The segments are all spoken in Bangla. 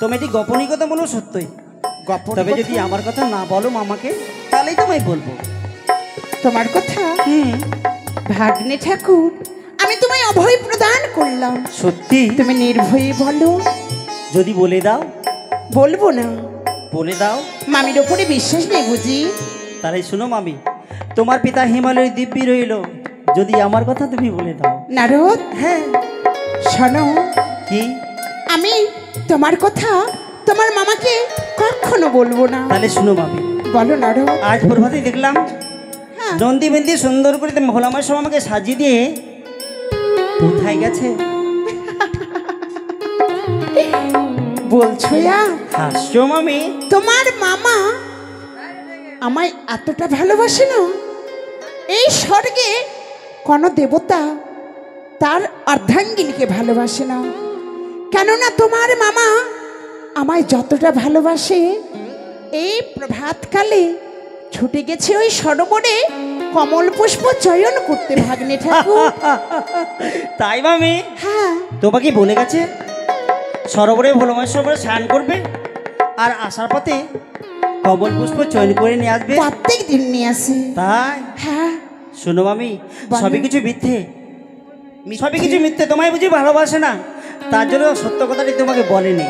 তুমি এটি গোপনীয় কথা বলো সত্যই, তবে যদি আমার কথা না বলো মামাকে তাহলেই তোমায় বলবো তোমার কথা। ভাগ্নে ঠাকুর, আমি তোমায় অভয় প্রদান করলাম, সত্যি তুমি নির্ভয়ে বলো। যদি বলে দাও? বলবো না। বলে দাও। মামির ওপরে বিশ্বাস নেই বুঝি? তাহলে শুনো মামি, তোমার পিতা হিমালয়ের দিব্যি রইল, যদি আমার কথা তুমি বলে দাও। নারদ, হ্যাঁ শোনো, কি? আমি তোমার কথা তোমার মামাকে কখনো বলবো না। তাহলে শুনো মামি, বলো নারদ। আজ প্রভাতে দেখলাম নন্দী বিন্দি সুন্দর করে ভোলামার সব আমাকে সাজিয়ে দিয়ে কোথায় গেছে? বলছো হাসছো মামি? তোমার মামা আমায় এতটা ভালোবাসে না, এই স্বর্গে কোনো দেবতা তার অর্ধাঙ্গিনীকে ভালোবাসে না। কেননা তোমার মামা আমায় যতটা ভালোবাসে, এই প্রভাতকালে ছুটে গেছে ওই সরোবরে কমল পুষ্প চয়ন করতে ভাগ্নে ঠাকুর। তাই মামি? হ্যাঁ। তোমাকে বলে গেছে সরোবরে ভোলামার সরোবরে স্নান করবে আর আসার পথে কমল পুষ্প চয়ন করে নিয়ে আসবে। প্রত্যেক দিন নিয়ে আসে। তাই? হ্যাঁ। শোনো মামি, সবই কিছু মিথ্যে, সবই কিছু মিথ্যে। তোমায় বুঝি ভালোবাসে না, তার জন্য সত্য কথাটি তোমাকে বলেনি।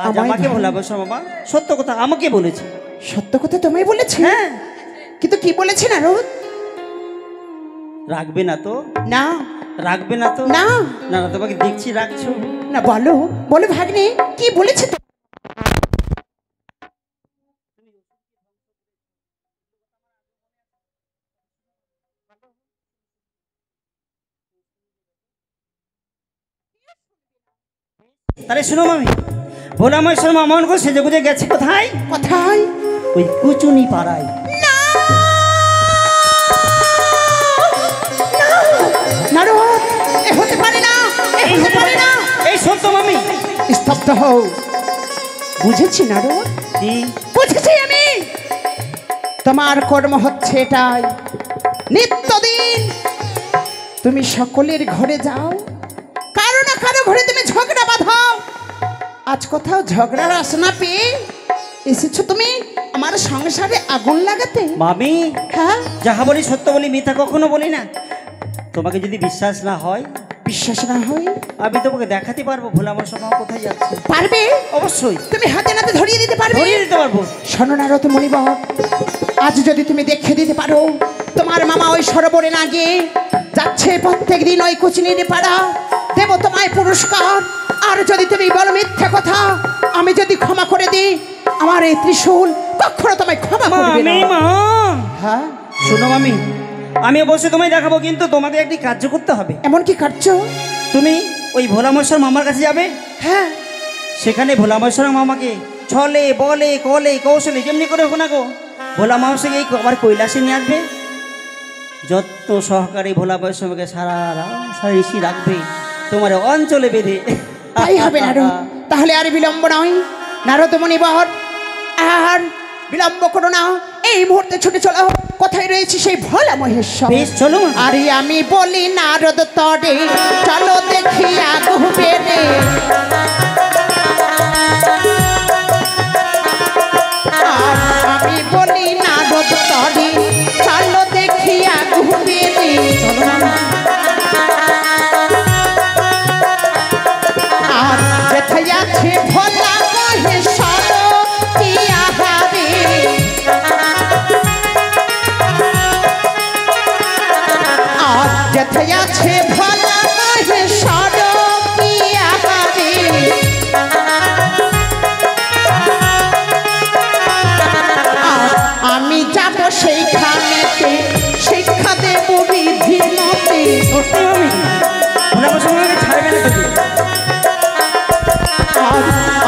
আজ আমাকে ভালোবাসো মামা, সত্য কথা আমাকে বলেছে। সত্য কথা তোমায় বলেছে? হ্যাঁ। কিন্তু কি বলেছে নারদ? রাখবে না তো? না। রাখবে না তো? না না না, তোমাকে দেখছি রাখছো না। বলো বলো ভাগ্নে, কি বলেছে? তাহলে শুনো মামি, ভোলামার শর্মা মন করে সেজে গুজে গেছে কোথায়? কোথায়? ওই কুচুনি পাড়ায়। নারদ, এ হতে পারে না, এ হতে পারে না। এই সত্য মামি। স্তব্ধ হও। বুঝেছি নারদ, কি বুঝেছি আমি। তোমার কর্ম হচ্ছে এটাই, নিত্যদিন তুমি সকলের ঘরে যাও, কারো না কারো ঘরে তুমি ঝগড়া বাঁধাও। আজ কোথাও ঝগড়ার আসনা পেয়ে এসেছো তুমি আমার সংসারে আগুন লাগাতে। মামি, হ্যাঁ, যাহা বলি সত্য বলি, মিথ্যা কখনো বলি না। তোমাকে যদি বিশ্বাস না হয়, বিশ্বাস না হয় আমি তোমাকে দেখাতে পারবো ভোলামার শর্মা কোথায় যাচ্ছে। পারবে? অবশ্যই। তুমি হাতে নাতে ধরিয়ে দিতে পারবে? ধরিয়ে দিতে পারবো। শোনো নারদ মণিবর, আজ যদি তুমি দেখিয়ে দিতে পারো তোমার মামা ওই সরোবরে না গিয়ে যাচ্ছে প্রত্যেক দিন ওই কুচিনির পাড়া, দেব তোমায় পুরস্কার। আর যদি তুমি বলো মিথ্যা কথা, আমি যদি ক্ষমা করে দিই, আমার এই ত্রিশূল কখনো তোমায় ক্ষমা করবে না। হ্যাঁ শোনো মামি, আমি অবশ্যই তোমায় দেখাবো, কিন্তু তোমাকে একটি কার্য করতে হবে। এমন কি কার্য? তুমি ওই ভোলামশার মামার কাছে যাবে। হ্যাঁ। সেখানে ভোলামশার মামাকে ছলে বলে কলে কৌশলে যেমনি করে হোক না গো, ভোলা মামাকে আবার কৈলাসে নিয়ে আসবে। যত সহকারী ভোলা বৈষ্ণবকে সারা ঋষি রাখবে তোমার অঞ্চলে বেঁধে। তাই হবে নারদ, তাহলে আর বিলম্ব নয়। নারদ মণিবর, আর বিলম্ব করো না, এই মুহূর্তে ছুটে চলো। কোথায় রয়েছে সেই ভোলা মহেশ্বর? বেশ চলো। আরে আমি বলি নারদ তরে, চলো দেখি আগুবে রে। আমি বলি নারদ তরে, চলো দেখি আগুবে রে। আর যেথায় আছে ভোলা মহেশ্বর কি আহারে, আর যেথায় আছে ভোলা মহেশ্বর কি আহারে, আমি যাব সেইখানেতে, শিক্ষা দেব বিধি মতে।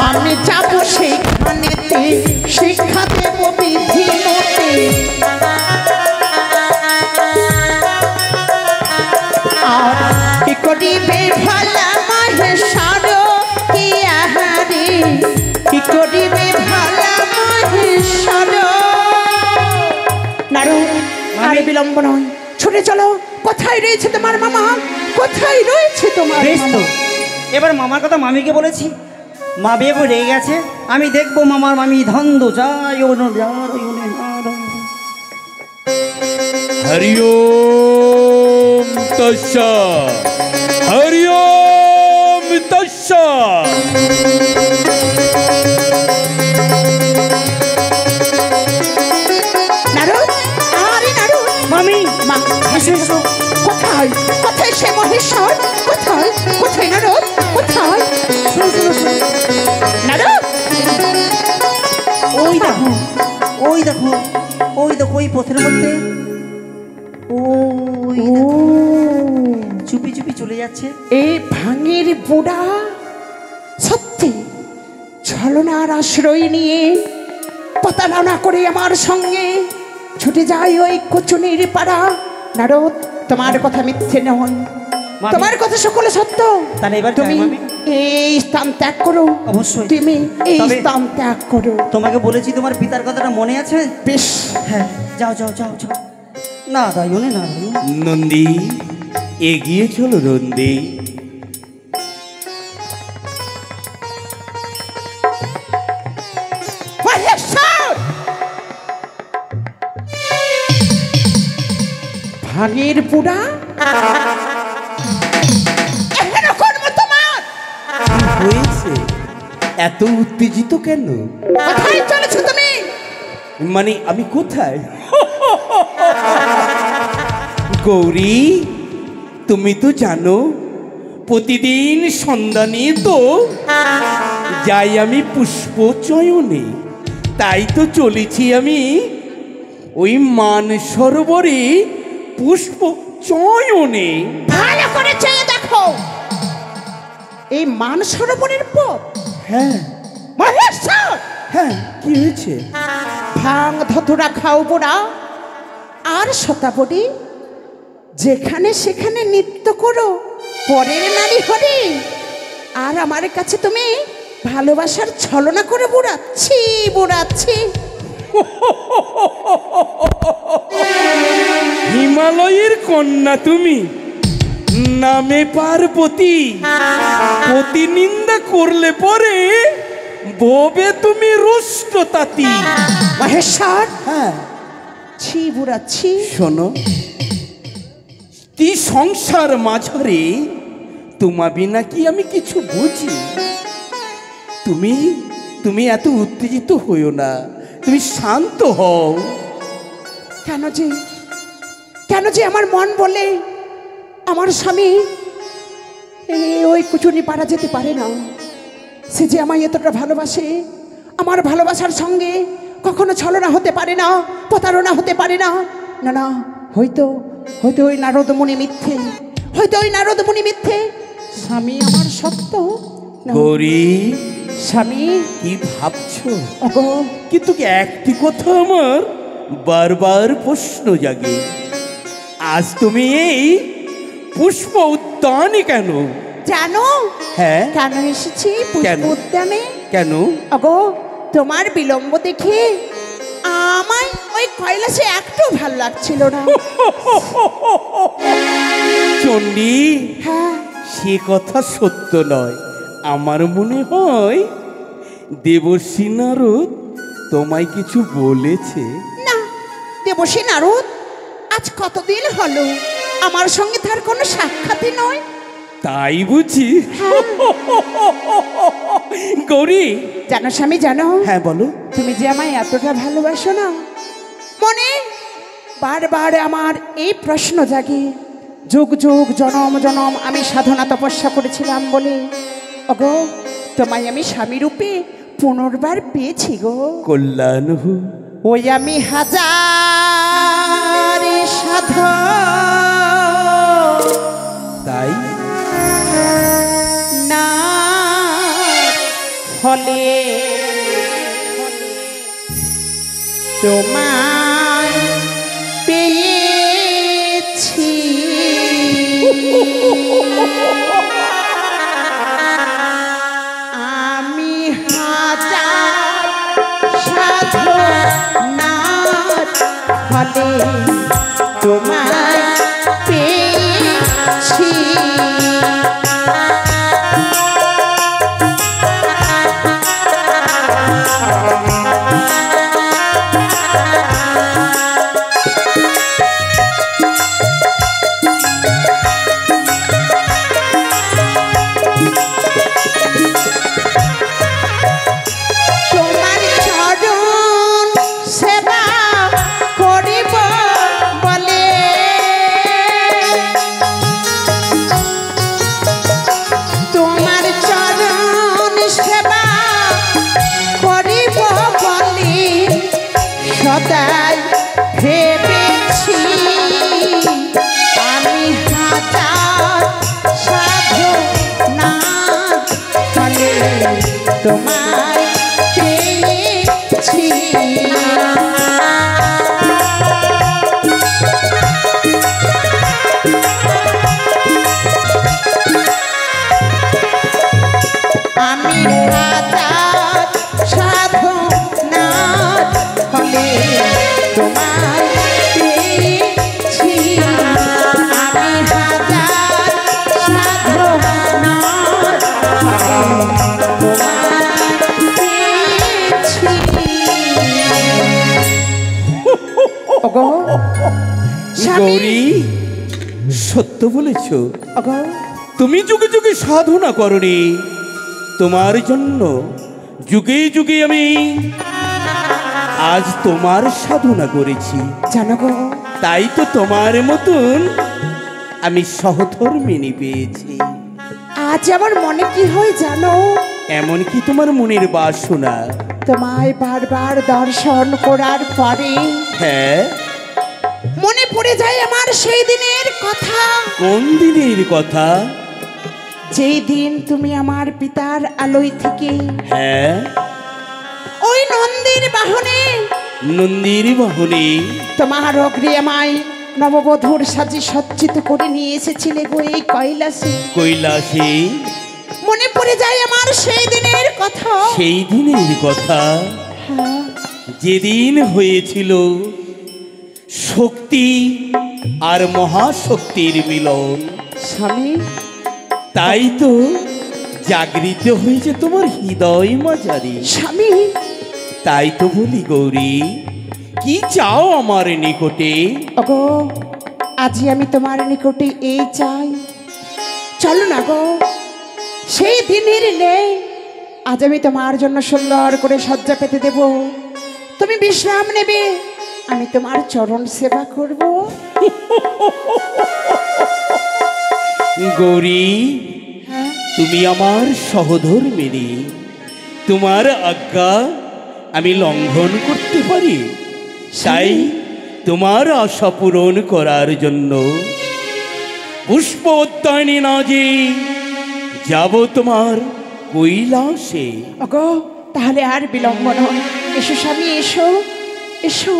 আমি যাব সেইখানেতে, শিক্ষা দেব বিধি মতে। আর কি করিবে ভোলা মহেশ্বর কি আহারে, কি করিবে ভোলা মহেশ্বর। নারদ, আর বিলম্ব নয়, ছুটে চলো। কোথায় রয়েছে তোমার মামা? কোথায় রয়েছে তোমার মামা? এবার মামার কথা মামিকে বলেছি, মা বিয়ে করে রেগে গেছে, আমি দেখবো মামার মামি ধন্দ যাই হরি ওম তৎসৎ, হরি ওম তৎসৎ। নারদ, আরে নারদ, মামি মা এসো এসো। কোথায় কোথায় সে মহেশ্বর? কোথায় কোথায় নারদ? কোথায়? নারদ, ওই দেখো ওই দেখো ওই দেখো ওই পথের মধ্যে ওই দেখো, চুপি চুপি চলে যাচ্ছে। এই ভাঙের বুড়া সত্যি ছলনার আশ্রয় নিয়ে প্রতারণা করে আমার সঙ্গে ছুটে যায় ওই কচুনির পাড়া। নারদ, তোমার কথা মিথ্যে নয়, মামি। তোমার কথা সকলে সত্য। তাহলে এবার তুমি যাই, মামি। এই স্থান ত্যাগ করো। অবশ্যই। তুমি এই তবে- স্থান ত্যাগ করো। তোমাকে বলেছি তোমার পিতার কথাটা মনে আছে? বেশ, হ্যাঁ, যাও যাও যাও যাও। না দায়নে না দায়নে। নন্দী, এগিয়ে চলো নন্দী। মহেশ্বর! ভাঙের বুড়া এখানে কর্ম তোমার। হয়েছে, এত উত্তেজিত কেন? কোথায় চলেছো তুমি? মানে আমি কোথায়? গৌরী, তুমি তো জানো প্রতিদিন সন্ধানে তো যাই আমি পুষ্প চয়নে, তাই তো চলেছি আমি ওই মান সরোবরে পুষ্প চয়নে। ভালো করে চেয়ে দেখো এই মান সরোবরের পথ। হ্যাঁ মহেশ্বর! হ্যাঁ, কি হয়েছে? ভাঙ ধতুরা খাও বুড়া আর শতাবরী, যেখানে সেখানে নৃত্য করো পরের নারী হরি, আর আমার কাছে তুমি ভালোবাসার ছলনা করে বুড়াচ্ছি বুড়াচ্ছি। হিমালয়ের কন্যা তুমি, নামে পার্বতী, প্রতিনিন্দা করলে পরে ববে তুমি রুষ্ট তাতি। মহেশ্বর! হ্যাঁ, ছি বুড়াচ্ছি। শোনো, কি সংসার মাঝরে তোমা বিনা কি আমি কিছু বুঝি? তুমি তুমি এত উত্তেজিত হইও না, তুমি শান্ত হও। কেন যে আমার মন বলে আমার স্বামী ওই কুচুনি পাড়া যেতে পারে না। সে যে আমায় এতটা ভালোবাসে, আমার ভালোবাসার সঙ্গে কখনো ছলনা হতে পারে না, প্রতারণা হতে পারে না। না না, হয়তো হয়তো ওই নারদমণি মিথ্যে, হয়তো ওই নারদমণি মিথ্যে, স্বামী আমার সত্য। না, গৌরী, স্বামী কি ভাবছো? ওগো, কিন্তু কি একটি কথা আমার বারবার প্রশ্ন জাগে, আজ তুমি এই পুষ্প উদ্যানে কেন? জানো হ্যাঁ, কেন এসেছি কেন? পুষ্প উদ্যানে? কেন? আগো, তোমার বিলম্ব দেখে আমায় ওই কৈলাসে একটু ভাল লাগছিল না। চণ্ডী, হ্যাঁ, সে কথা সত্য নয়। আমার মনে হয় দেবর্ষি নারদ তোমায় কিছু বলেছে। না, দেবশ্রী নারদ আজ কতদিন হলো আমার সঙ্গে তার কোনো সাক্ষাৎই নয়। তাই বুঝি? গৌরী, জানো স্বামী, জানো হ্যাঁ বলো। তুমি যে আমায় এতটা ভালোবাসো না, মনে বারবার আমার এই প্রশ্ন জাগে, যুগ যুগ জনম জনম আমি সাধনা তপস্যা করেছিলাম বলে ওগো তোমায় আমি স্বামী রূপে পুনর্বার পেয়েছি গো। কল্যাণ হোক। ওই আমি হাজার সাধু তাই না ফলে তোমায় পেয়েছি। আমি হাজার সাধু না ফলে তোমায় পেয়েছি। তোমায় পেয়েছি। আমি হাজার সাধনার ফলে তোমায় পেয়েছি। আমি হাজার সাধনার ফলে তোমায় পেয়েছি। ওগো স্বামী, গৌরী, সত্য বলেছ। ওগো তুমি যুগে যুগে সাধনা করনি, তোমার জন্য যুগে যুগে আমি আজ তোমার সাধনা করেছি। জানো গো, তাই তো তোমার মতন আমি সহধর্মিণী পেয়েছি। আজ আমার মনে কি হয় জানো? এমনকি তোমার মনের বাসনা। তোমায় বারবার দর্শন করার পরে হ্যাঁ, মনে পড়ে যায় আমার সেই দিনের কথা। কোন দিনের কথা? যেই দিন তুমি আমার পিতার আলোয় থেকে হ্যাঁ, ওই নন্দীর বাহনে নন্দীর বাহনে তোমার অগ্রে আমায় নববধূর সাজে সজ্জিত করে নিয়ে এসেছিলে গো এই কৈলাসে। কৈলাসে মনে পড়ে যায় আমার সেই দিনের কথা। সেই দিনের কথা, হ্যাঁ, যেদিন হয়েছিল শক্তি আর মহাশক্তির মিলন। স্বামী, তাই তো জাগৃত হয়েছে তোমার হৃদয় মাঝারি। স্বামী, তাই তো বলি গৌরী, কি চাও আমার নিকটে? ওগো আজি আমি তোমার নিকটে এই চাই, চলো না গো সেই দিনের নেই। আজ আমি তোমার জন্য সুন্দর করে সজ্জা পেতে দেব, তুমি বিশ্রাম নেবে, আমি তোমার চরণ সেবা করব। গৌরী, হ্যাঁ, তুমি আমার সহধর্মিণী, তোমার আজ্ঞা আমি লঙ্ঘন করতে পারি? তাই তোমার আশা পূরণ করার জন্য পুষ্প উদ্যানে না যে যাব তোমার কৈলাসে। ওগো তাহলে আর বিলম্ব নয়, এসো স্বামী, এসো এসো।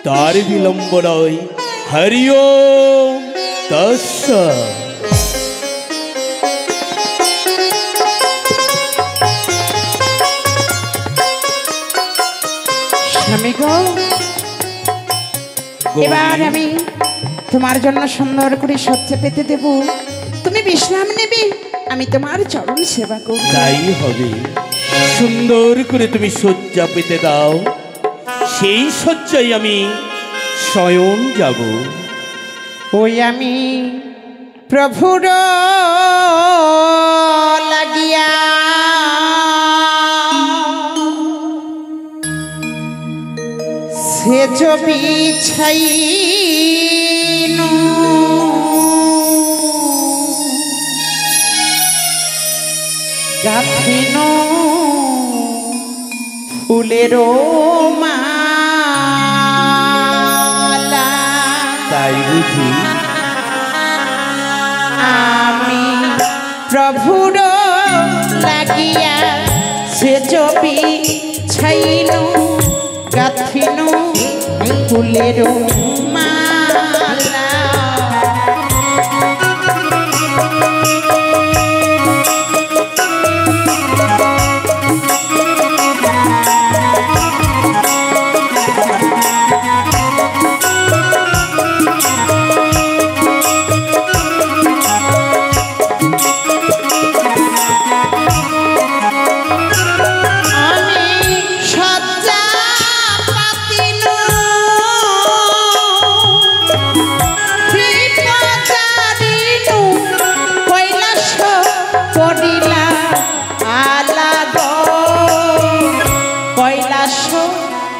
তার বিলম্ব নয়। হরি ওম তৎসৎ। স্বামী গো, এবার আমি তোমার জন্য সুন্দর করে সজ্জা পেতে দেব, তুমি বিশ্রাম নেবে, আমি তোমার চরণ সেবা করব। তাই হবে। সুন্দর করে তুমি শয্যা পেতে দাও, সেই শয্যায় আমি শয়ন যাব। ওই আমি প্রভুর লাগিয়া সেজ বিছাইনু, গাথিনু ফুলেরও মালা। তাই বুঝি? আমি প্রভুর লাগিয়া সেজ বিছাইনু, গাথিনু ফুলের মালা।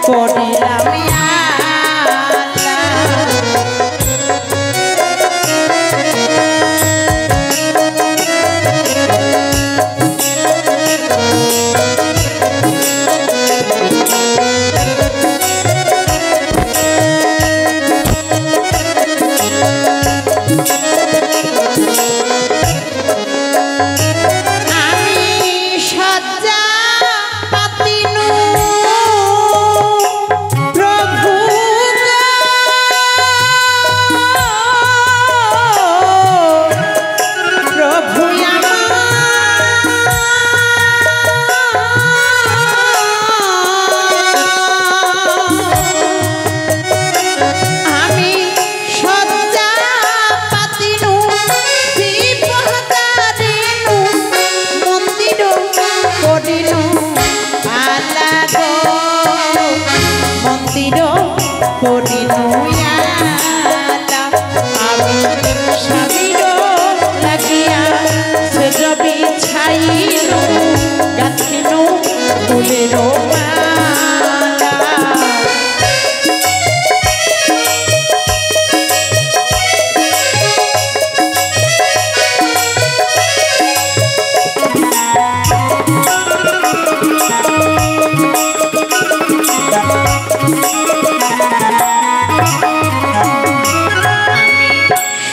করিলাম আলা। আমি সজ্জা ফুলের মালা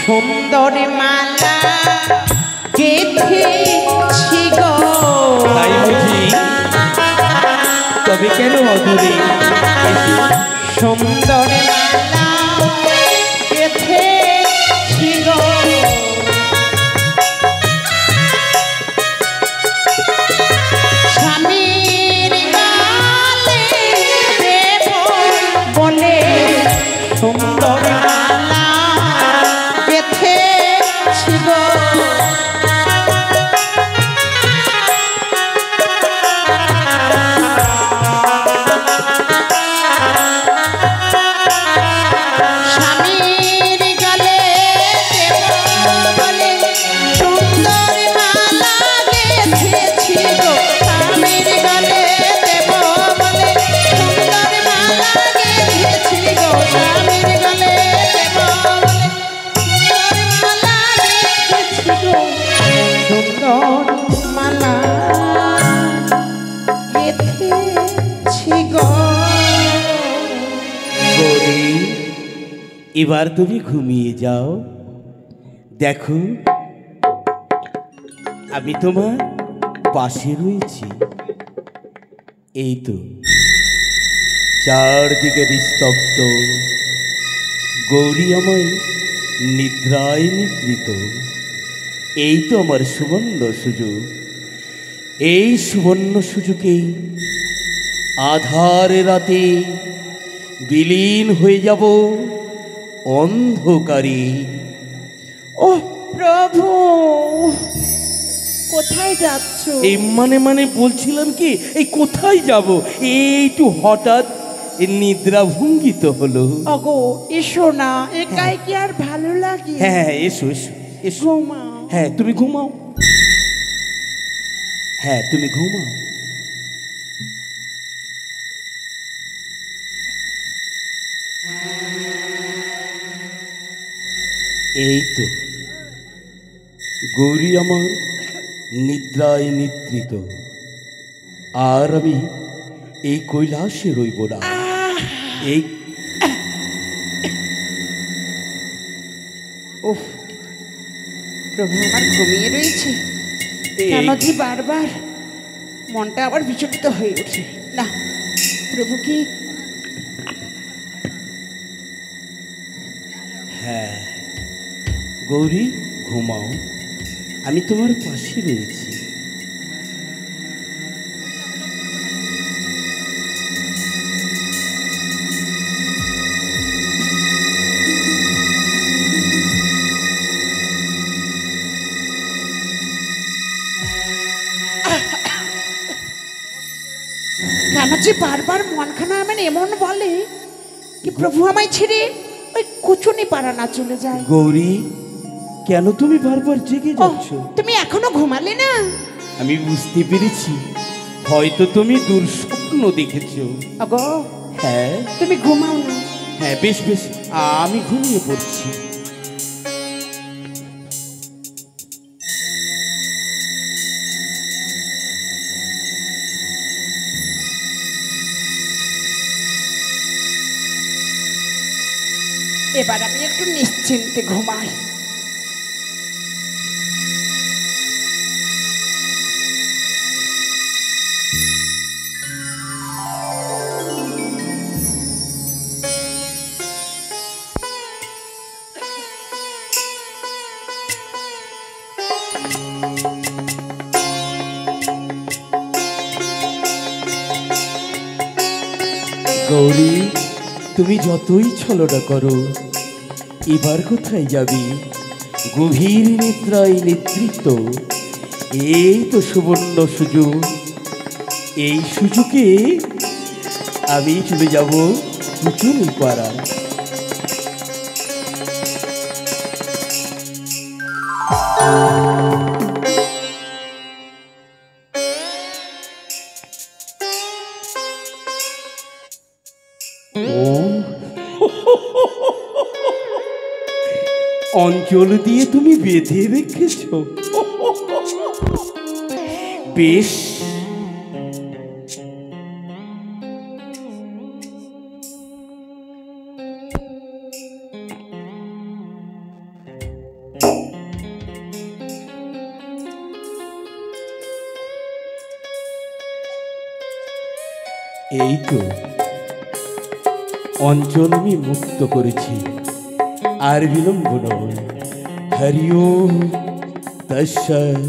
সুন্দর মালা গেথেছি গো তাই বুঝি? তবে কেন অধরে সুন্দর মালা গেথেছি গো স্বামীর গালে দেব বলে সুন্দর মালা গেথেছি গো স্বামীর গালে দেব বলে সুন্দর মালা গেথেছি গো স্বামীর গালে দেব বলে সুন্দর মালা গেথেছি গো স্বামীর গালে দেব বলে সুন্দর মালা গেথেছি গো সুন্দর মালা গেথেছি গো গৌরী, এবার তুমি ঘুমিয়ে যাও। দেখো, আমি তোমার পাশে রয়েছি। এই তো চারদিকে নিস্তব্ধ, গৌরী আমায় নিদ্রায় নিদ্রিত। এই তো আমার সুবর্ণ সুযোগ। এই সুবর্ণ সুযোগে আধারে রাতে বিলীন হয়ে যাব অন্ধকারে। ও প্রভু, কোথায় যাচ্ছ? এই মানে বলছিলাম কি, এই কোথায় যাব? এইটু হঠাৎ নিদ্রা ভঙ্গিত হলো। অগো এসো না, একাই কি আর ভালো লাগে? হ্যাঁ, এসো এসো এসো। ঘুমাও। হ্যাঁ, তুমি ঘুমাও। হ্যাঁ, তুমি ঘুমাও। এই তো গৌরী আমার নিদ্রায় নিদ্রিত, আর আমি এই কৈলাসে রইব না। এই উফ, প্রভু আমার ঘুমিয়ে রয়েছে, এই- কেন যে বারবার মনটা আবার বিচলিত হয়ে ওঠে। না, প্রভু কি হ্যাঁ গৌরী, ঘুমাও, আমি তোমার পাশে রয়েছি। কেন যে বারবার মনখানা আমার এমন বলে কি প্রভু আমায় ছেড়ে ওই কুচুনি পাড়া না চলে যায়? গৌরী, কেন তুমি বারবার জেগে ওহ, যাচ্ছ? তুমি এখনো ঘুমালে না? আমি বুঝতে পেরেছি, হয়তো তুমি দুঃস্বপ্ন দেখেছো। আগো, হ্যাঁ তুমি ঘুমাও না। হ্যাঁ, বেশ বেশ, আমি ঘুমিয়ে পড়ছি। এবার আমি একটু নিশ্চিন্তে ঘুমাই। গৌরী, তুমি যতই ছলনা করো, এবার কোথায় যাবি? গভীর নিদ্রায় নেতৃত্ব, এই তো সুবর্ণ সুযোগ। এই সুযোগে আমি চলে যাব কুচুনি পাড়া। ও অঞ্চল দিয়ে তুমি বেঁধে রেখেছ, বেশ। এই তো অঞ্চল আমি মুক্ত করেছি, আর বিলম্ব নয়। হরি ওম তৎসৎ,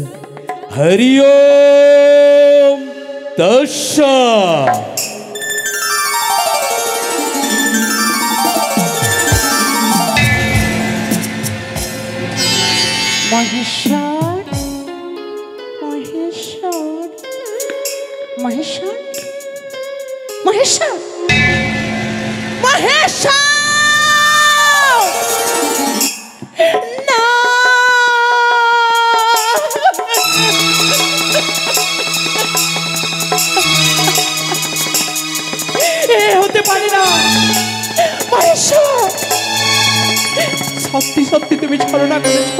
হরি ওম তৎসৎ। মহেশ্বর, মহেশ্বর, মহেশ্বর, মহেশ্বর, মহেশ্বর, না, এ হতে পারে না। মহেশ্বর, সত্যি সত্যি তুমি ছলনা করেছ,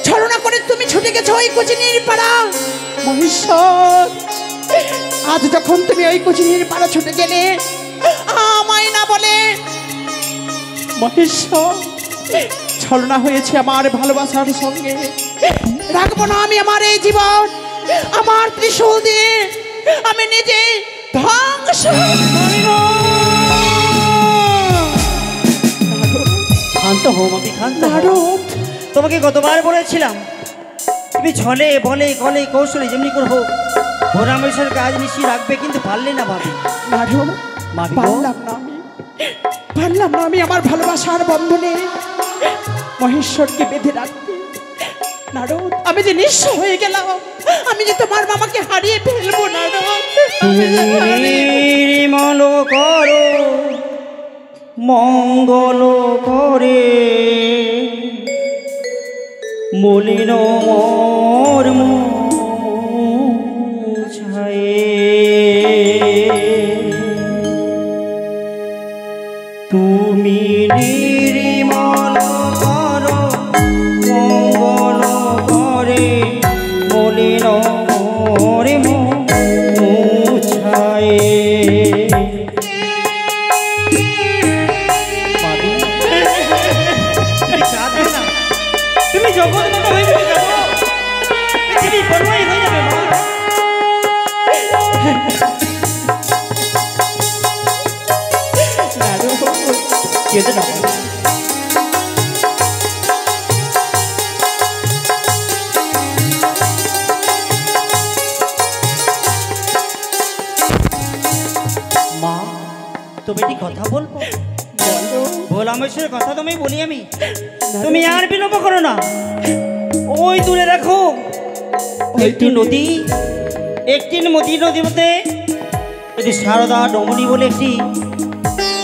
ছলনা করে তুমি ছুটে গেছো ওই কোচিনির পাড়া। মহেশ্বর, আজ যখন তুমি ওই কোচিনির পাড়া ছুটে গেলে আমায় না বলে, মহেশ্বর ছলনা হয়েছে আমার ভালোবাসার সঙ্গে। রাখবো না আমি আমার এই জীবন, আমার ত্রিশূল দিয়ে আমি নিজে ধ্বংস। শান্ত হও মামি, শান্ত হও। তোমাকে গতবার বলেছিলাম তুমি ছলে বলে কলে কৌশলে যেমনি করে হোক ভোলামহেশ্বর কাজ নিশ্চয়ই রাখবে, কিন্তু পারলে না ভাবি। পারলাম না আমি, পারলাম না আমি আমার ভালোবাসার বন্ধনে মহেশ্বরকে বেঁধে রাখতে। নারদ, আমি যে নিঃস্ব হয়ে গেলাম, আমি যে তোমার মামাকে হারিয়ে ফেলবো। নারদ, নির্মল করো মঙ্গল করে, মলিন মোর মুছায়ে, তুমি নির্মল করো মঙ্গল করে, মলিন মোর মুছায়ে। তুমি জগৎ মতো হয়ে যাবে, পৃথিবী বড়ই হয়ে যাবে মা। কেঁদে না মা, তুমি একটি কথা বলবো? ভোলামহেশ্বরের কথা তুমি বলি আমি, তুমি আর বিলম্ব করো না। ওই দূরে রাখো একটি নদী, একটি নদীর মধ্যে একটি সারদা ডমনি বলে একটি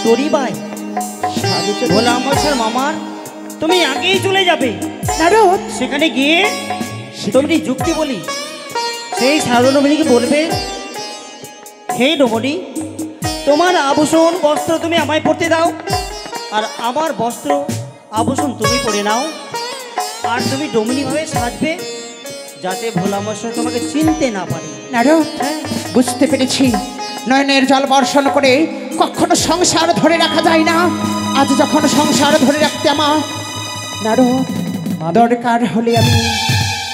তরি বাই। ভোলামহেশ্বর মামার তুমি আগেই চলে যাবে, নারদ সেখানে গিয়ে তুমি যুক্তি বলি সেই সারদা ডমনিকে বলবে, হে ডমনি, তোমার আভূষণ বস্ত্র তুমি আমায় পরতে দাও, আর আমার বস্ত্র আভূষণ তুমি পরে নাও, আর তুমি ডমনিভাবে সাজবে যাতে ভোলামহেশ্বর তোমাকে চিনতে না পারে। নারদ, বুঝতে পেরেছি, নয়নের জল বর্ষণ করে কখনো সংসার ধরে রাখা যায় না। আজ যখন সংসার ধরে রাখতে আমার নারদ দরকার হলে আমি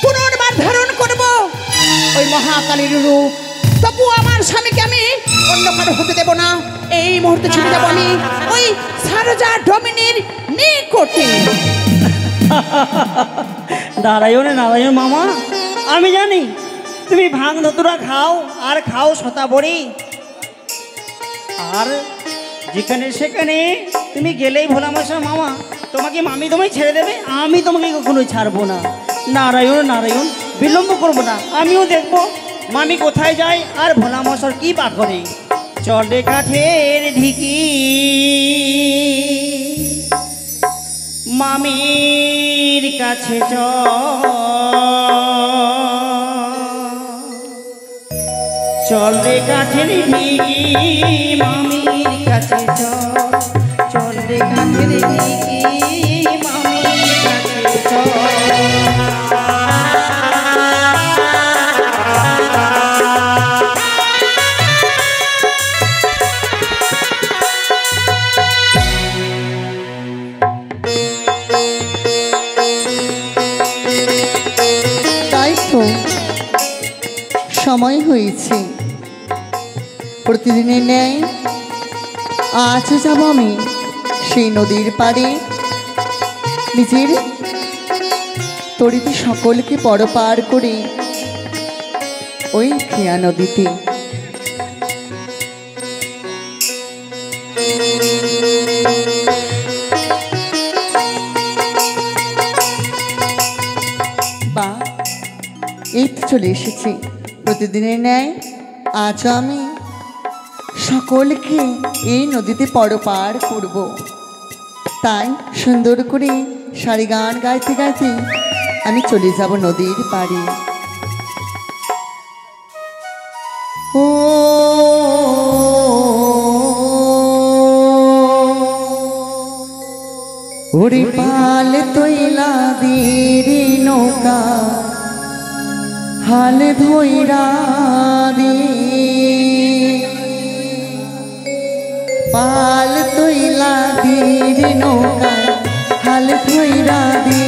পুনর্বার ধারণ করব ওই মহাকালীর রূপ, তবু আমার স্বামীকে আমি অন্য কারো হতে দেব না। এই মুহূর্তে ছুটে যাব আমি ওই সারজা ডমিনির নিকটে। নারায়ণ নারায়ণ মামা, আমি জানি তুমি ভাঙ ধতুরা খাও আর খাও শতাবরী, আর যেখানে সেখানে তুমি গেলেই ভোলামহেশ্বর মামা তোমাকে মামি তোমায় ছেড়ে দেবে, আমি তোমাকে কখনোই ছাড়বো না। নারায়ণ নারায়ণ, বিলম্ব করবো না, আমিও দেখবো মামি কোথায় যায় আর ভোলামহেশ্বর কি বা করে। চলে কাঠের ঢিকি মামির কাছে চল রে কাঠের ঢিকি মামির কাছে চল রে কাঠের ঢিকি মামির কাছে তাই তো সময় হয়েছে, প্রতিদিনের ন্যায় আজ যাব আমি সেই নদীর পাড়ে, নিজের তরিতে সকলকে পরপার করে ওই খেয়া নদীতে। বা এই তো চলে এসেছি, প্রতিদিনের ন্যায় আজ আমি সকলকে এই নদীতে পরপার করব। তাই সুন্দর করে সারি গান গাইতে গাইতে আমি চলে যাব নদীর পাড়ে। ও ওরে পাল তৈলা দিরি নৌকা হাল ধইরা দি, পাল তৈলা দিরি নৌকা হাল ধইরা দি।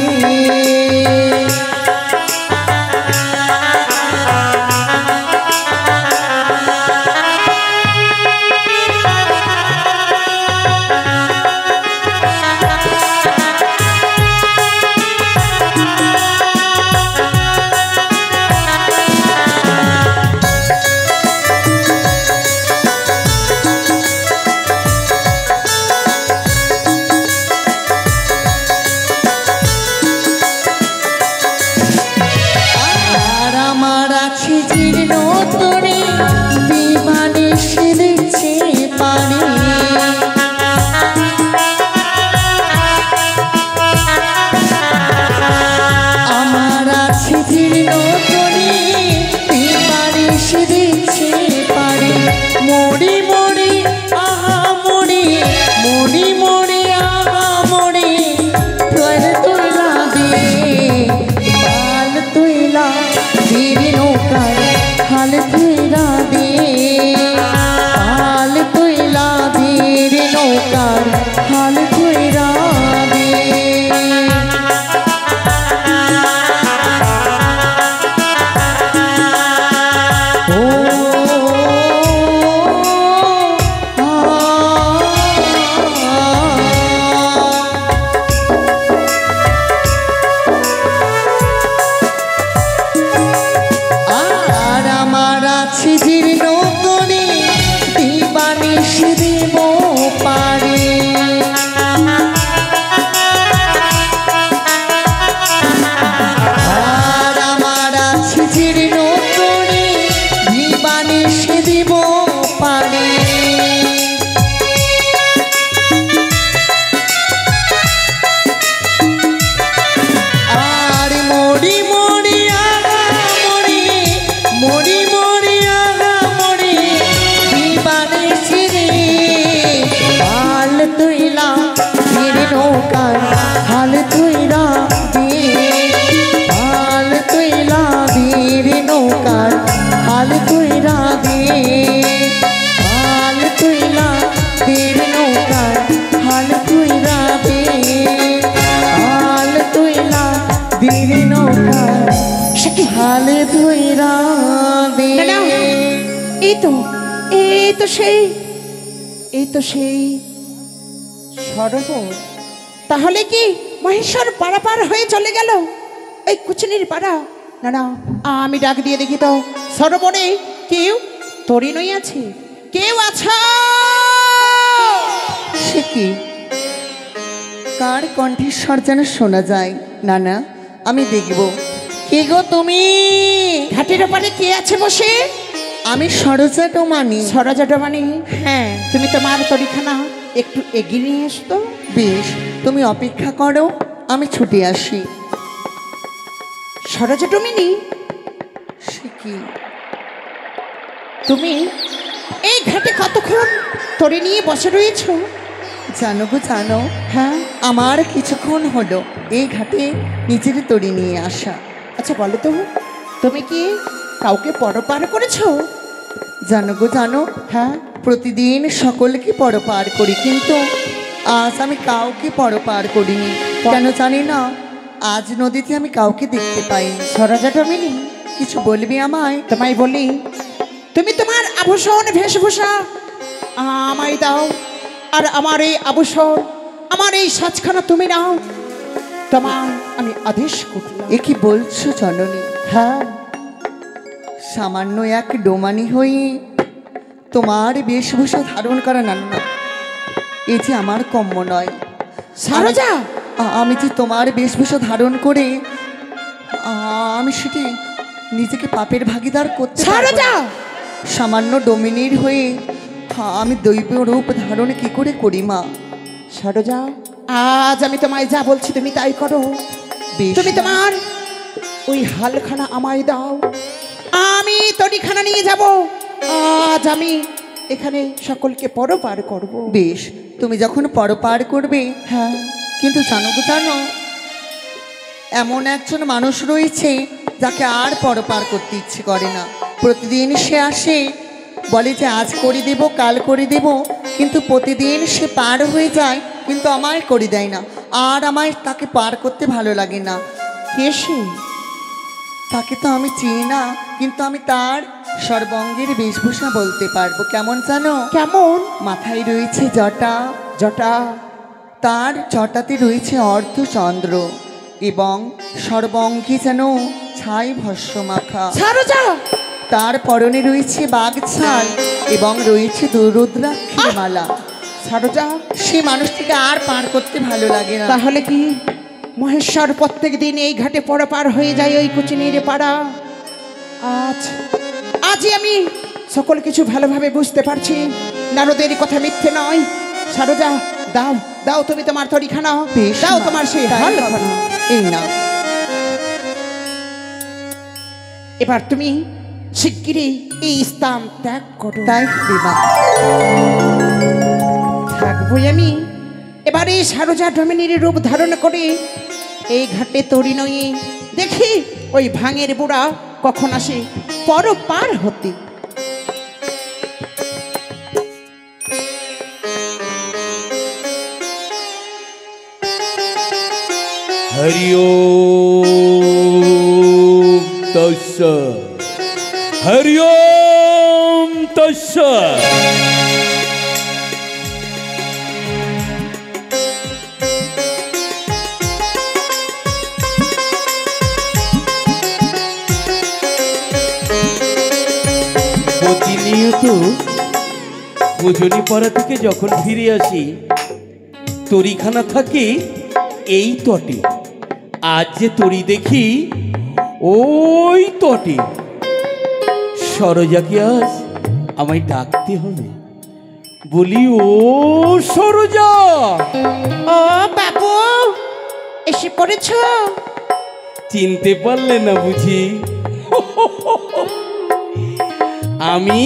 সেই সরোবর, তাহলে কি মহেশ্বর পারাপার হয়ে চলে গেল এই কুচনির পাড়া? না না, আমি ডাক দিয়ে দেখি তো সরোবরে কেউ তরিণই আছে, কেউ আছে? সে কি, কার কণ্ঠস্বর যেন শোনা যায়। না না, আমি দেখব। কে গো তুমি? ঘাটের ওপারে কে আছে বসে? আমি সরোজা ডোমানি। সরোজা ডোমানি? হ্যাঁ। তুমি তোমার তরিখানা একটু এগিয়ে নিয়ে আসতো। বেশ, তুমি অপেক্ষা করো, আমি ছুটে আসি। সরোজা ডোমিনি? সে কি, তুমি এই ঘাটে কতক্ষণ তরি নিয়ে বসে রয়েছো? জানো গো জানো, হ্যাঁ, আমার কিছুক্ষণ হলো এই ঘাটে নিজের তরি নিয়ে আসা। আচ্ছা বলো তো, তুমি কি কাউকে পরপার করেছো? জানো গো জানো, হ্যাঁ, প্রতিদিন সকলকে পরপার করি, কিন্তু আজ আমি কাউকে পরপার করিনি। কেন জানি না, আজ নদীতে আমি কাউকে দেখতে পাইনি। সরোজা ডমিনী, কিছু বলবি আমায়? তোমায় বলি, তুমি তোমার আভূষণ বেশভূষা আমায় দাও, আর আমার এই আভূষণ, আমার এই সাজখানা তুমি নাও। তোমার আমি আদেশ করলাম। এ কি বলছো জননী? হ্যাঁ, সামান্য এক ডোমানি হয়ে তোমার বেশভূষা ধারণ করা, না না, এ যে আমার কম্য নয়। সরোজা, আমি যে তোমার বেশভূষা ধারণ করে আমি সেটি নিজেকে পাপের ভাগিদার করতে পারবো সরোজা, না। সামান্য ডোমিনির হয়ে আমি দৈব রূপ ধারণ কি করে করি মা? সরোজা, আজ আমি তোমায় যা বলছি তুমি তাই করো। বেশ তুমি মা। তোমার ওই হালখানা আমায় দাও, আমি তরিখানা নিয়ে যাব। আজ আমি এখানে সকলকে পরপার করব। বেশ, তুমি যখন পরপার করবে, হ্যাঁ, কিন্তু জানো গো জানো, এমন একজন মানুষ রয়েছে যাকে আর পরপার করতে ইচ্ছে করে না। প্রতিদিন সে আসে, বলে যে আজ করে দেব, কাল করে দেব, কিন্তু প্রতিদিন সে পার হয়ে যায়, কিন্তু আমায় করে দেয় না। আর আমায় তাকে পার করতে ভালো লাগে না। কে সে? তাকে তো আমি চিনি না, কিন্তু আমি তার সর্বাঙ্গের বেশভূষা বলতে পারবো। কেমন জানো? কেমন? মাথায় রয়েছে জটা, জটা, তার জটাতে রয়েছে অর্ধচন্দ্র, এবং সর্বাঙ্গে যেন ছাই ভস্য মাখা। সরোজা, তার পরনে রয়েছে বাঘছাল এবং রয়েছে রুদ্রাক্ষের মালা। সরোজা, সেই মানুষটিকে আর পার করতে ভালো লাগে না। তাহলে কি মহেশ্বর প্রত্যেক দিন এই ঘাটে পরপার হয়ে যায় ওই কুচিনির পাড়া? আজই আমি সকল কিছু ভালোভাবে বুঝতে পারছি, নারদের কথা মিথ্যে নয়। সরোজা, দাও দাও তুমি তোমার তরিখানা, বেশ দাও মা, তোমার সেই তাই হালখানা। হবে। এই না, এবার তুমি শিগগিরই এই স্থান ত্যাগ করো। তাই হবে মা। থাকবই আমি এবারে সরোজা ডমিনীর রূপ ধারণ করে এই ঘাটে তরি নই। দেখি ওই ভাঙের বুড়া কখন আসে পর পার হতে। হরি ওম তৎসৎ, হরি ওম তৎসৎ। প্রতিনিয়ত ভোজনী পাড়া থেকে যখন ফিরে আসি, তরিখানা থাকে এই তটে। আজ যে তরি দেখি ওই তটে। সরোজাকে আজ আমায় ডাকতে হবে। বলি, ও সরোজা। ও বাবু, এসে পড়েছ? চিনতে পারলে না বুঝি? আমি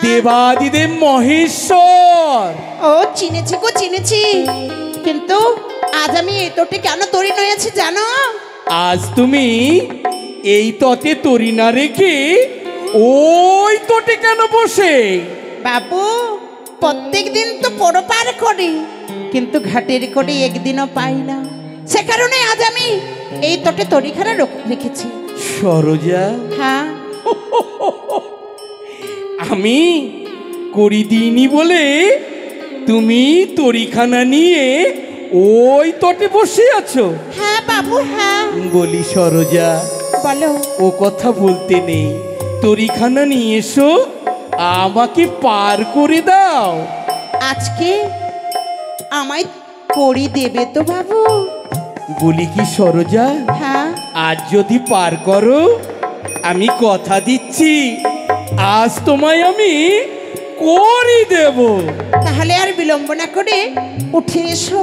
দেবাদিদেব মহেশ্বর। ও চিনেছি গো, চিনেছি, কিন্তু আজ আমি এই তোটে কেন তরি নয়েছি জানো? আজ তুমি এই তটে তরি না রেখে ওই তটে কেন বসে? বাবু, প্রত্যেক দিন তো পরপার করি, কিন্তু ঘাটের করে একদিনও পাই না। সে কারণে আজ আমি এই তটে তরিখানা রেখেছি। সরোজা, হ্যাঁ, আমি করি দিইনি বলে তুমি তরিখানা নিয়ে ওই তটে বসে আছো? হ্যাঁ বাবু, হ্যাঁ। বলি সরোজা, বলো। ও কথা বলতে নেই, তরিখানা নিয়ে এসো, আমাকে পার করে দাও। আজকে আমায় করি দেবে তো বাবু? বলি কি সরোজা, হ্যাঁ। আজ যদি পার করো, আমি কথা দিচ্ছি আজ তোমায় আমি করি দেব। তাহলে আর বিলম্ব না করে উঠে এসো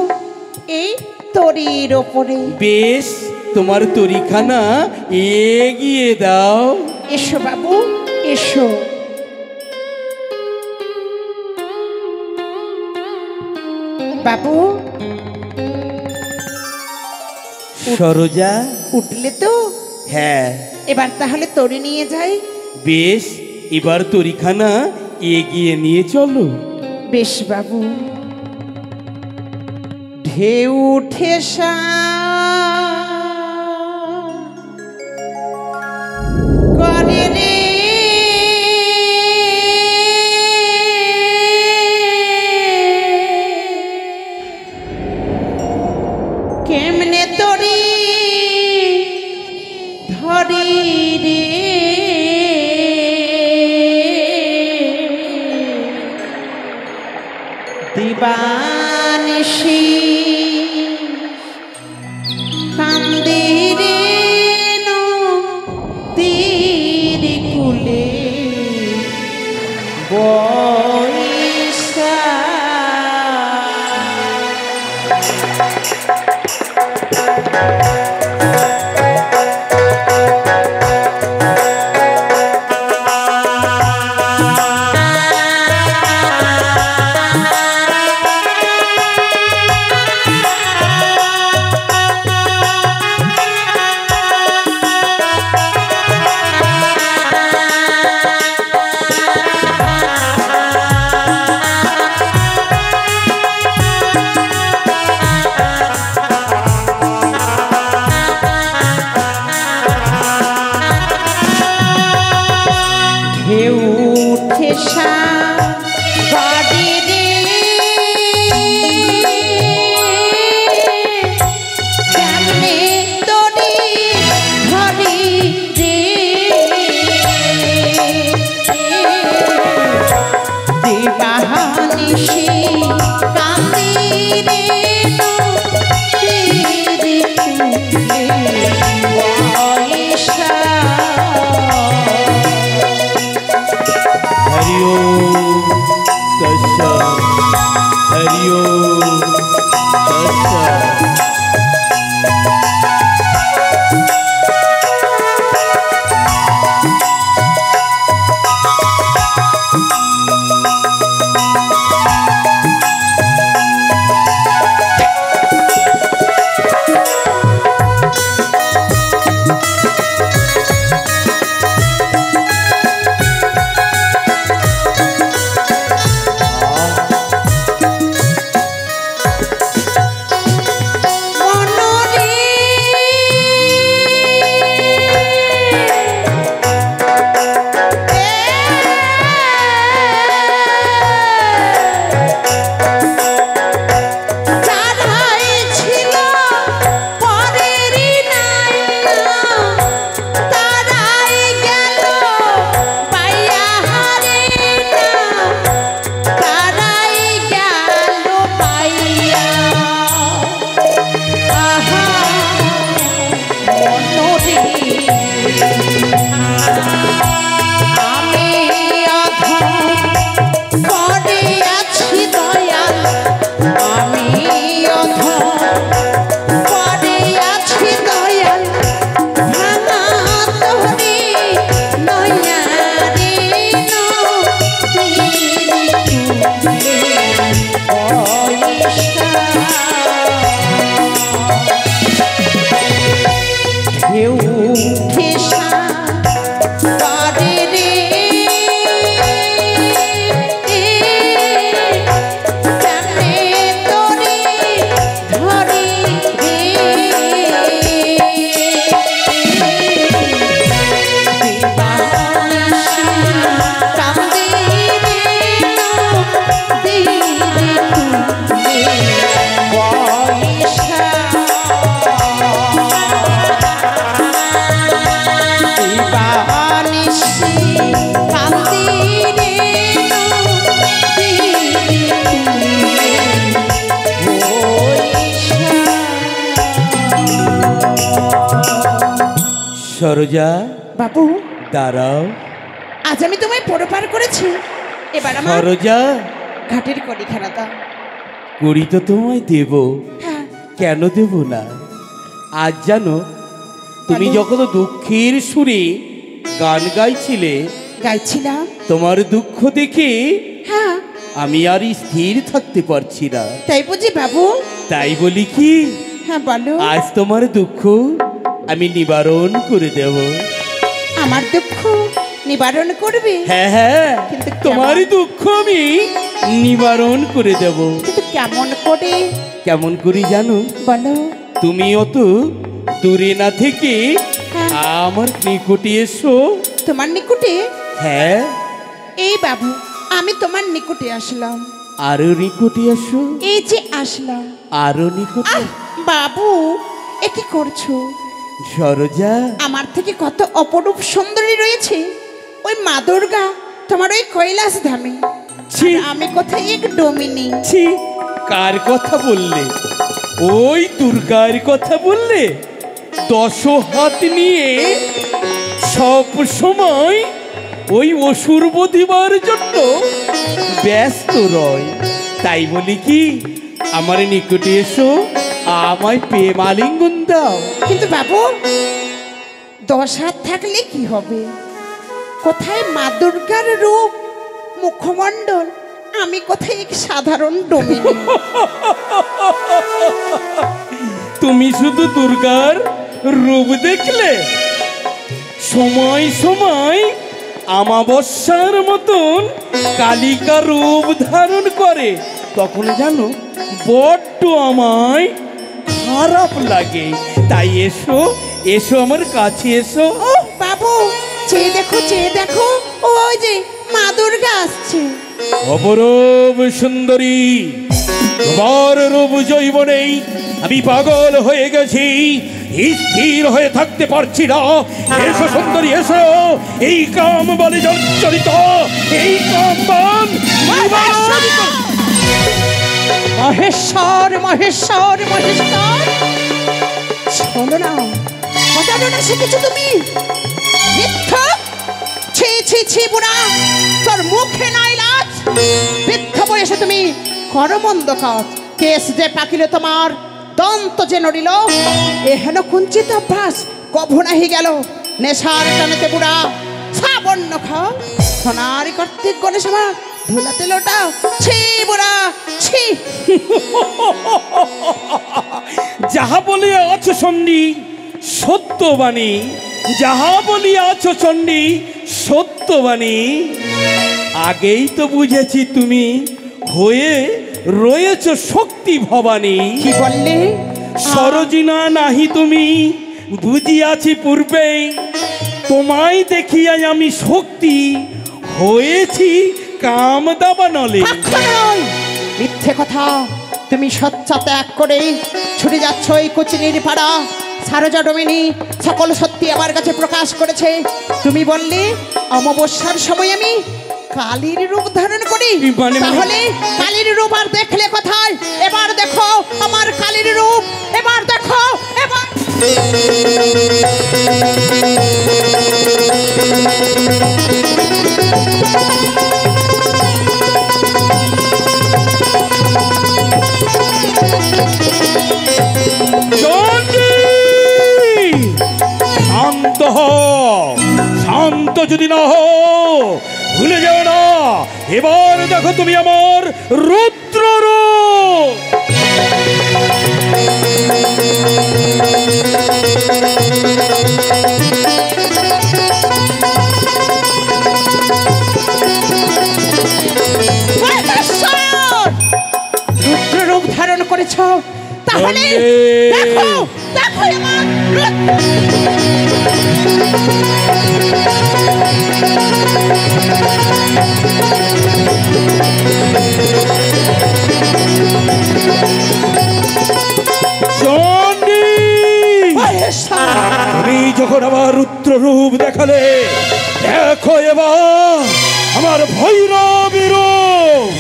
এই তরির ওপরে। বেশ, তোমার তরিখানা এগিয়ে দাও। এসো বাবু, এসো। বাবু সরোজা, উঠলে তো? হ্যাঁ এবার তাহলে তরি নিয়ে যাই। বেশ, এবার তরিখানা এগিয়ে নিয়ে চলো। বেশ বাবু। ঢেউ ঠেসা করে রে কেমনে তরি ধরি রে দিবানিশি কান্দিরে নদীর কুলে বৈশা ঢেউ ঠেসা বাড়ি রে কেমনে তরি ধরি রে দিবানিশি কান্দি রে নদীর কূলে বৈশা हरि ओम तत्सत्, हरि ओम तत्सत्। সরোজা, বাবু দাঁড়াও। আজ আমি তোমায় পরপার করেছি, এবার আমার সরোজা, ঘাটের কড়িখানা দাও। কড়ি তো তোমায় দেব, হ্যাঁ কেন দেব না? আজ জানো, তুমি বলো। যখন দুঃখের সুরে গান গাইছিলে, গাইছিলাম। তোমার দুঃখ দেখে হ্যাঁ আমি আর স্থির থাকতে পারছি না। তাই বুঝি বাবু? তাই বলি কি, হ্যাঁ বলো। আজ তোমার দুঃখ আমি নিবারণ করে দেব। আমার দুঃখ নিবারণ করবে? হ্যাঁ হ্যাঁ, কিন্তু কেমন? তোমারই দুঃখ আমি নিবারণ করে দেব। কিন্তু কেমন করে? কেমন করি জানো? বলো। তুমি অত দূরে না থেকে হ্যাঁ। আমার নিকটে এসো। তোমার নিকটে? হ্যাঁ, এই বাবু, আমি তোমার নিকটে আসলাম। আরো নিকটে এসো। এই যে আসলাম। আরো নিকটে। আহ, বাবু, এ কি করছো? সরোজা, আমার থেকে কত অপরূপ সুন্দরী রয়েছে ওই মা দুর্গা তোমার ওই কৈলাস ধামে। ছি। আর আমি কোথায় এক ডোমিনি। ছি, কার কথা বললে? ওই দুর্গার কথা বললে? 10 হাত নিয়ে সব সময় ওই অসুর বধিবার জন্য ব্যস্ত রয়। তাই বলি কি, আমার নিকটে এসো, আমায় প্রেম আলিঙ্গন দাও। কিন্তু বাবু, 10 হাত থাকলে কি হবে? কোথায় মা দুর্গার রূপ, মুখমণ্ডল, আমি কোথায় এক সাধারণ ডোমিনি। তুমি শুধু দুর্গার রূপ দেখলে? সময় সময় আমাবস্যার মতন কালিকা রূপ ধারণ করে, তখন জানো বড্ড আমায় খারাপ লাগে। তাই এসো, এসো আমার কাছে এসো। ও বাবু, চেয়ে দেখো, চেয়ে দেখো, ওই যে মা দুর্গা আসছে। অপরূপ সুন্দরী, তোমার রূপ যৌবনেই আমি পাগল হয়ে গেছি, স্থির হয়ে থাকতে পারছি না। এসো সুন্দরী, এসো, এই কাম বলে জর্জরিত, এই কাম বল মহেশ্বর, মহেশ্বর, মহেশ্বর, শোনো না, কথা না শিখেছো তুমি? মিথ্যা! ছি ছি ছি বুড়া, তোর মুখে নাই লাজ। মিথ্যা বলেছো তুমি, করো মন্দ কাজ। কেস যে পাকিল তোমার, দন্ত যে নড়িল, এহেন কুঞ্চিত অভ্যাস কভু নাহি গেল। নেশার টানেতে বুড়া সাবর্ণ খাও, সোনারি কর্তৃক গণেশ আমার ধুলাতে লোটাও। ছি বুড়া, ছি। যাহা বলিয়া আছো চণ্ডী সত্যবাণী, যাহা বলিয়া আছো চণ্ডী সত্যবাণী। আগেই তো বুঝেছি তুমি হয়ে রয়েছ শক্তি ভবানী। কি বললে? সরোজিনা নাহি তুমি, বুঝিয়াছি পূর্বেই, তোমায় দেখিয়াই আমি শক্তি হয়েছি কামদাবানলে। নয়, মিথ্যে কথা। তুমি সচ্চা ত্যাগ করে ছুটে যাচ্ছ এই কোচিনির পাড়া। সারজা ডোমিনি সকল সত্যি আমার কাছে প্রকাশ করেছে। তুমি বললে অমাবস্যার সময় আমি কালীর রূপ ধারণ করি। তাহলে কালীর রূপ আর দেখলে কোথায়? এবার দেখো আমার কালীর রূপ, এবার দেখো, এবার। শান্ত হও, শান্ত যদি না হও, ভুলে যাও না, এবার দেখো তুমি আমার রুদ্র রূপ। রুদ্র রূপ ধারণ করেছ, তাহলে দেখো, দেখো আমার চণ্ডী, তুমি যখন আমার রুদ্র রূপ দেখালে, দেখো এবার আমার ভৈরবী রূপ।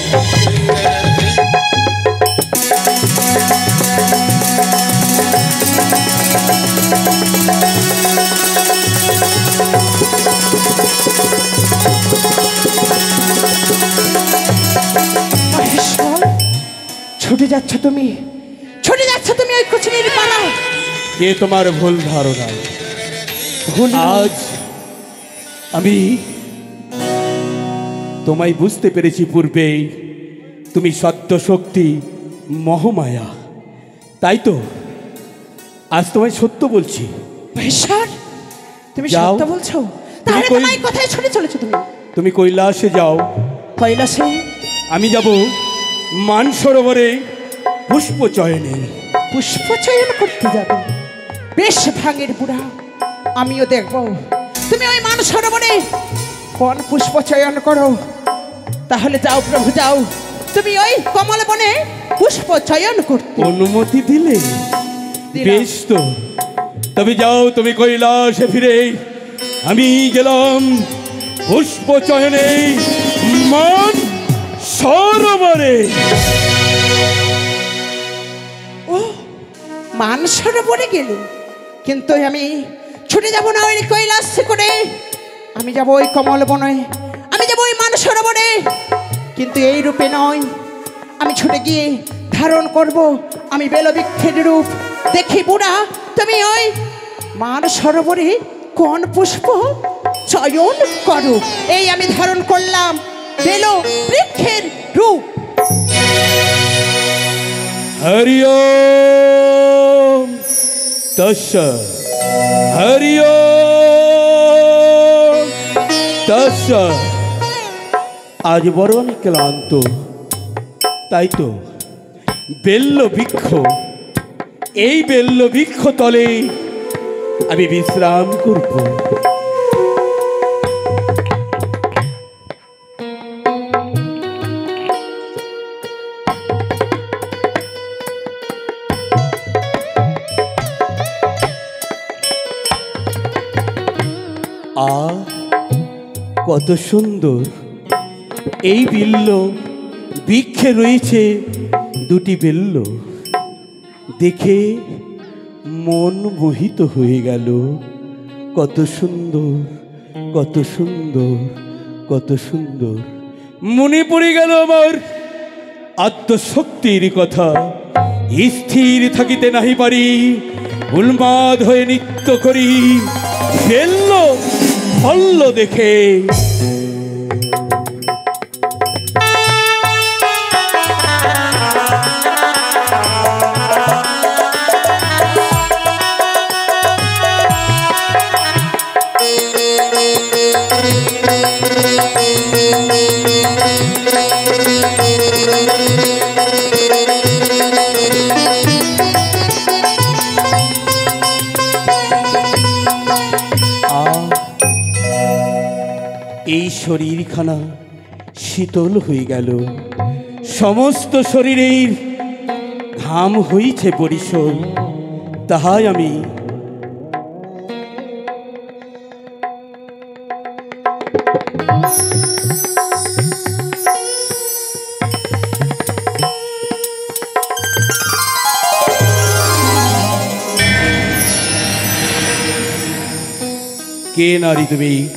ছুটে যাচ্ছ তুমি, ছুটে যাচ্ছ তুমি ওই কুচিনির পাড়া। এ তোমার ভুল ধারণা। আজ আমি তোমায় বুঝতে পেরেছি পূর্বেই, তুমি সত্য শক্তি মহামায়া, তাই তো আজ তোমায় সত্য বলছি। মহেশ্বর, তুমি যাও। সত্য বলছো? তাহলে কই- তোমায় কোথায় ছুটে চলেছো তুমি? তুমি কৈলাসে যাও, কৈলাসে? আমি যাব মানসরোবরে পুষ্প চয়নে। পুষ্প চয়ন করতে যাবে? বেশ ভাঙের বুড়া, আমিও দেখব তুমি ওই মানসরোবরে কোন পুষ্প চয়ন করো। তাহলে যাও প্রভু, যাও, তুমি ওই কমল বনে পুষ্প চয়ন করতে। অনুমতি দিলে দিলাম। বেশ তো, তবে যাও তুমি কৈলাসে ফিরে। আমি গেলাম পুষ্প চয়নে মান সরোবরে। ও, মানসরোবরে গেলে? কিন্তু আমি ছুটে যাব না ওই কৈলাস করে, আমি যাব ওই কমল বনে, আমি যাব ওই মানসরোবরে। কিন্তু এই রূপে নয়, আমি ছুটে গিয়ে ধারণ করব আমি বেলবৃক্ষের রূপ। দেখি বুড়া, তুমি ওই মানসরোবরে কোন পুষ্প চয়ন করো। এই আমি ধারণ করলাম বেলবৃক্ষের রূপ। হরি ওম তস্য, হরি ওম তস্য। আজ বড় আমি ক্লান্ত, তাই তো বেল্ল বৃক্ষ, এই বেল্ল বৃক্ষ তলে আমি বিশ্রাম করব। কত সুন্দর এই বিল্ল বৃক্ষে রয়েছে দুটি বেল্ল, দেখে মন মোহিত হয়ে গেল। কত সুন্দর, কত সুন্দর, কত সুন্দর। মনে পড়ে গেল আমার আত্মশক্তির কথা। স্থির থাকিতে নাহি পারি, উন্মাদ হয়ে নৃত্য করি বেল্ল ফল্ল দেখে। এই শরীরখানা শীতল হয়ে গেল, সমস্ত শরীরের ঘাম হইছে পরিশোল। তাহাই আমি কে নারী তুমি?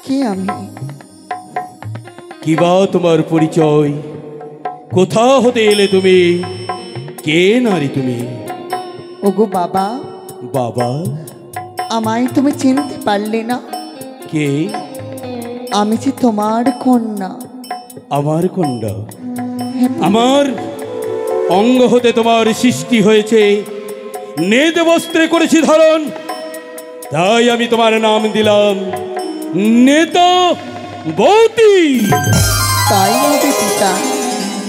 কে আমি? কিবা তোমার পরিচয়? কোথা হতে এলে তুমি? কে নারী তুমি? ওগো বাবা, বাবা? আমায় তুমি চিনতে পারলে না? কে? আমি যে তোমার কন্যা। আমার কন্যা? আমার অঙ্গ হতে তোমার সৃষ্টি হয়েছে, নেদ বস্ত্রে করেছি ধারণ, তাই আমি তোমার নাম দিলাম নেতা বৌতি। তাই হবে পিতা।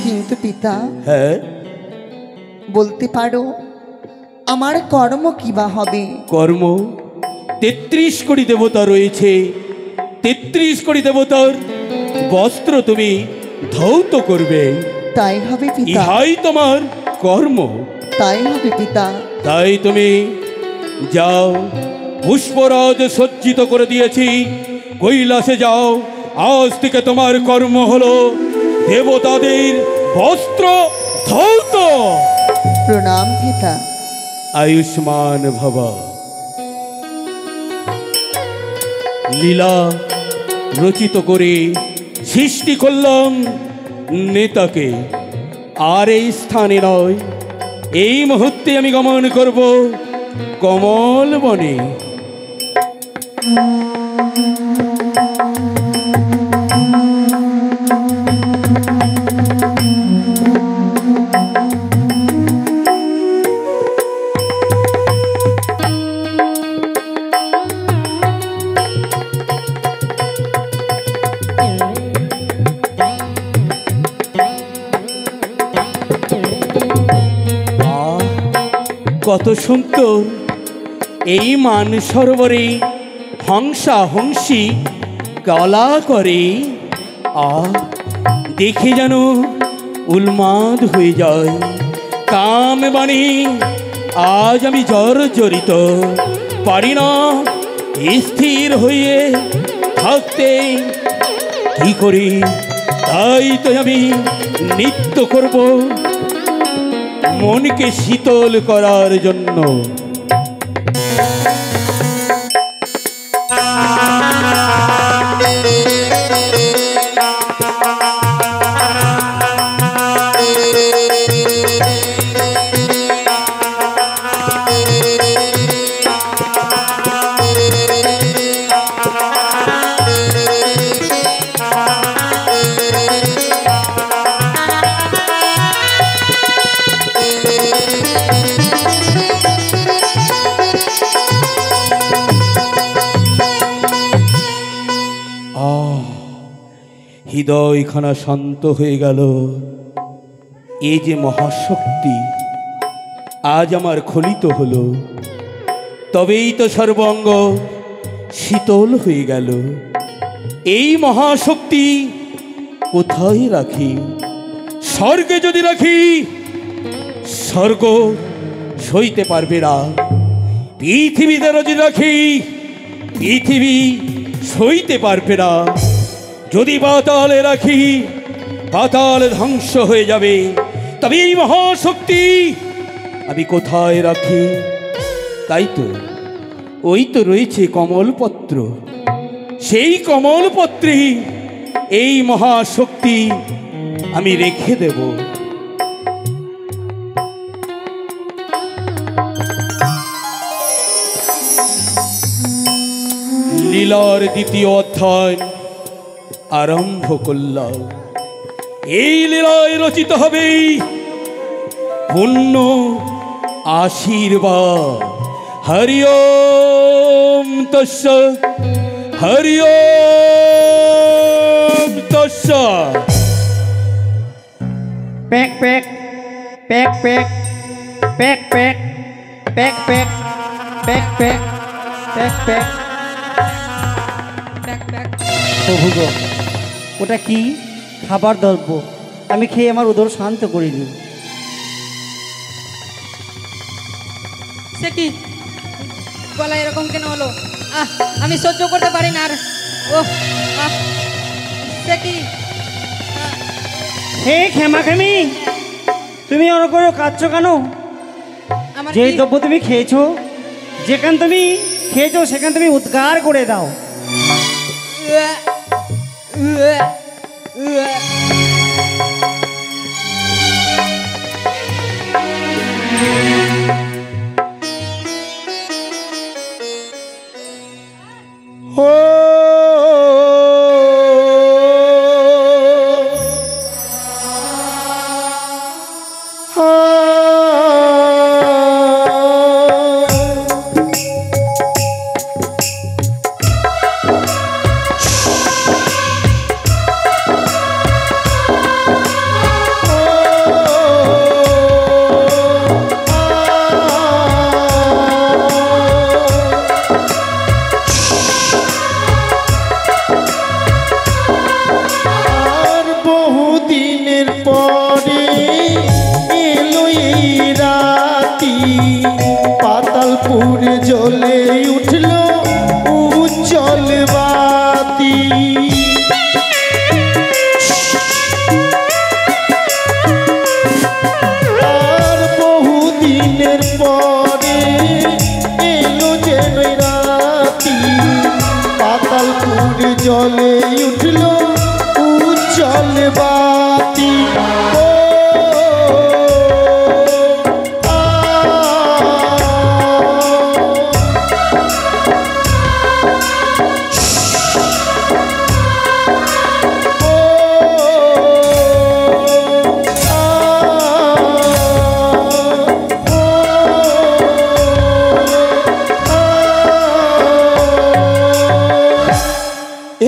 কিন্তু পিতা, হ্যাঁ, বলতে পারো আমার কর্ম কিবা হবে? কর্ম ৩৩ কোটি দেবতা রয়েছে, ৩৩ কোটি দেবতার বস্ত্র তুমি ধৌত করবে, তাই হবে পিতা। ইহাই তোমার কর্ম। তাই হবে পিতা। তাই তুমি যাও, পুষ্পরাজ সজ্জিত করে দিয়েছি, কৈলাসে যাও। আজ থেকে তোমার কর্ম হলো দেবতাদের বস্ত্র ধৌত। প্রণাম পিতা। আয়ুষ্মান ভব। লীলা রচিত করে সৃষ্টি করলাম নেতাকে, আর এই স্থানে নয়, এই মুহূর্তে আমি গমন করব কমল বনে। কত সুন্দর এই মান সরোবরে হংসা হংসী গলা করে, আর দেখে যেন উন্মাদ হয়ে যায় কাম বাণী। আজ আমি জর্জরিত, পারি না স্থির হয়ে থাকতে, কি করি তাই তো আমি নৃত্য করব মনকে শীতল করার জন্য। হৃদয়খানা শান্ত হয়ে গেল। এই যে মহাশক্তি আজ আমার খলিত হলো, তবেই তো সর্বাঙ্গ শীতল হয়ে গেল। এই মহাশক্তি কোথায় রাখি? স্বর্গে যদি রাখি, স্বর্গ সইতে পারবে না। পৃথিবীতে যদি রাখি, পৃথিবী সইতে পারবে না। যদি পাতালে রাখি, পাতাল ধ্বংস হয়ে যাবে। তবে এই মহাশক্তি আমি কোথায় রাখি? তাই তো ওই তো রয়েছে কমলপত্র, সেই কমলপত্রে এই মহাশক্তি আমি রেখে দেব। লীলার দ্বিতীয় অধ্যায় আরম্ভ করলাম। এই লীলায় রচিত হবে পুণ্য আশীর্বাদ। হরি ওম তৎসৎ, হরি ওম তৎসৎ। প্যাক প্যাক প্যাক প্যাক প্যাক প্যাক প্যাক প্যাক প্যাক প্যাক প্যাক প্যাক। প্রভু গো, ওটা কি খাবার দ্রব্য? আমি খেয়ে আমার উদর শান্ত করিনি। সে কি গলা এরকম কেন হলো? আমি সহ্য করতে পারি না আর। ও সে কি? হে ক্ষেমাক্ষেমি, তুমি ওরকম করে কাঁদছো কেন? আমার যে দ্রব্য তুমি খেয়েছো, যেখান তুমি খেয়েছো সেখান তুমি উদ্গার করে দাও। জলে উঠল উজ্জ্বল বাতি।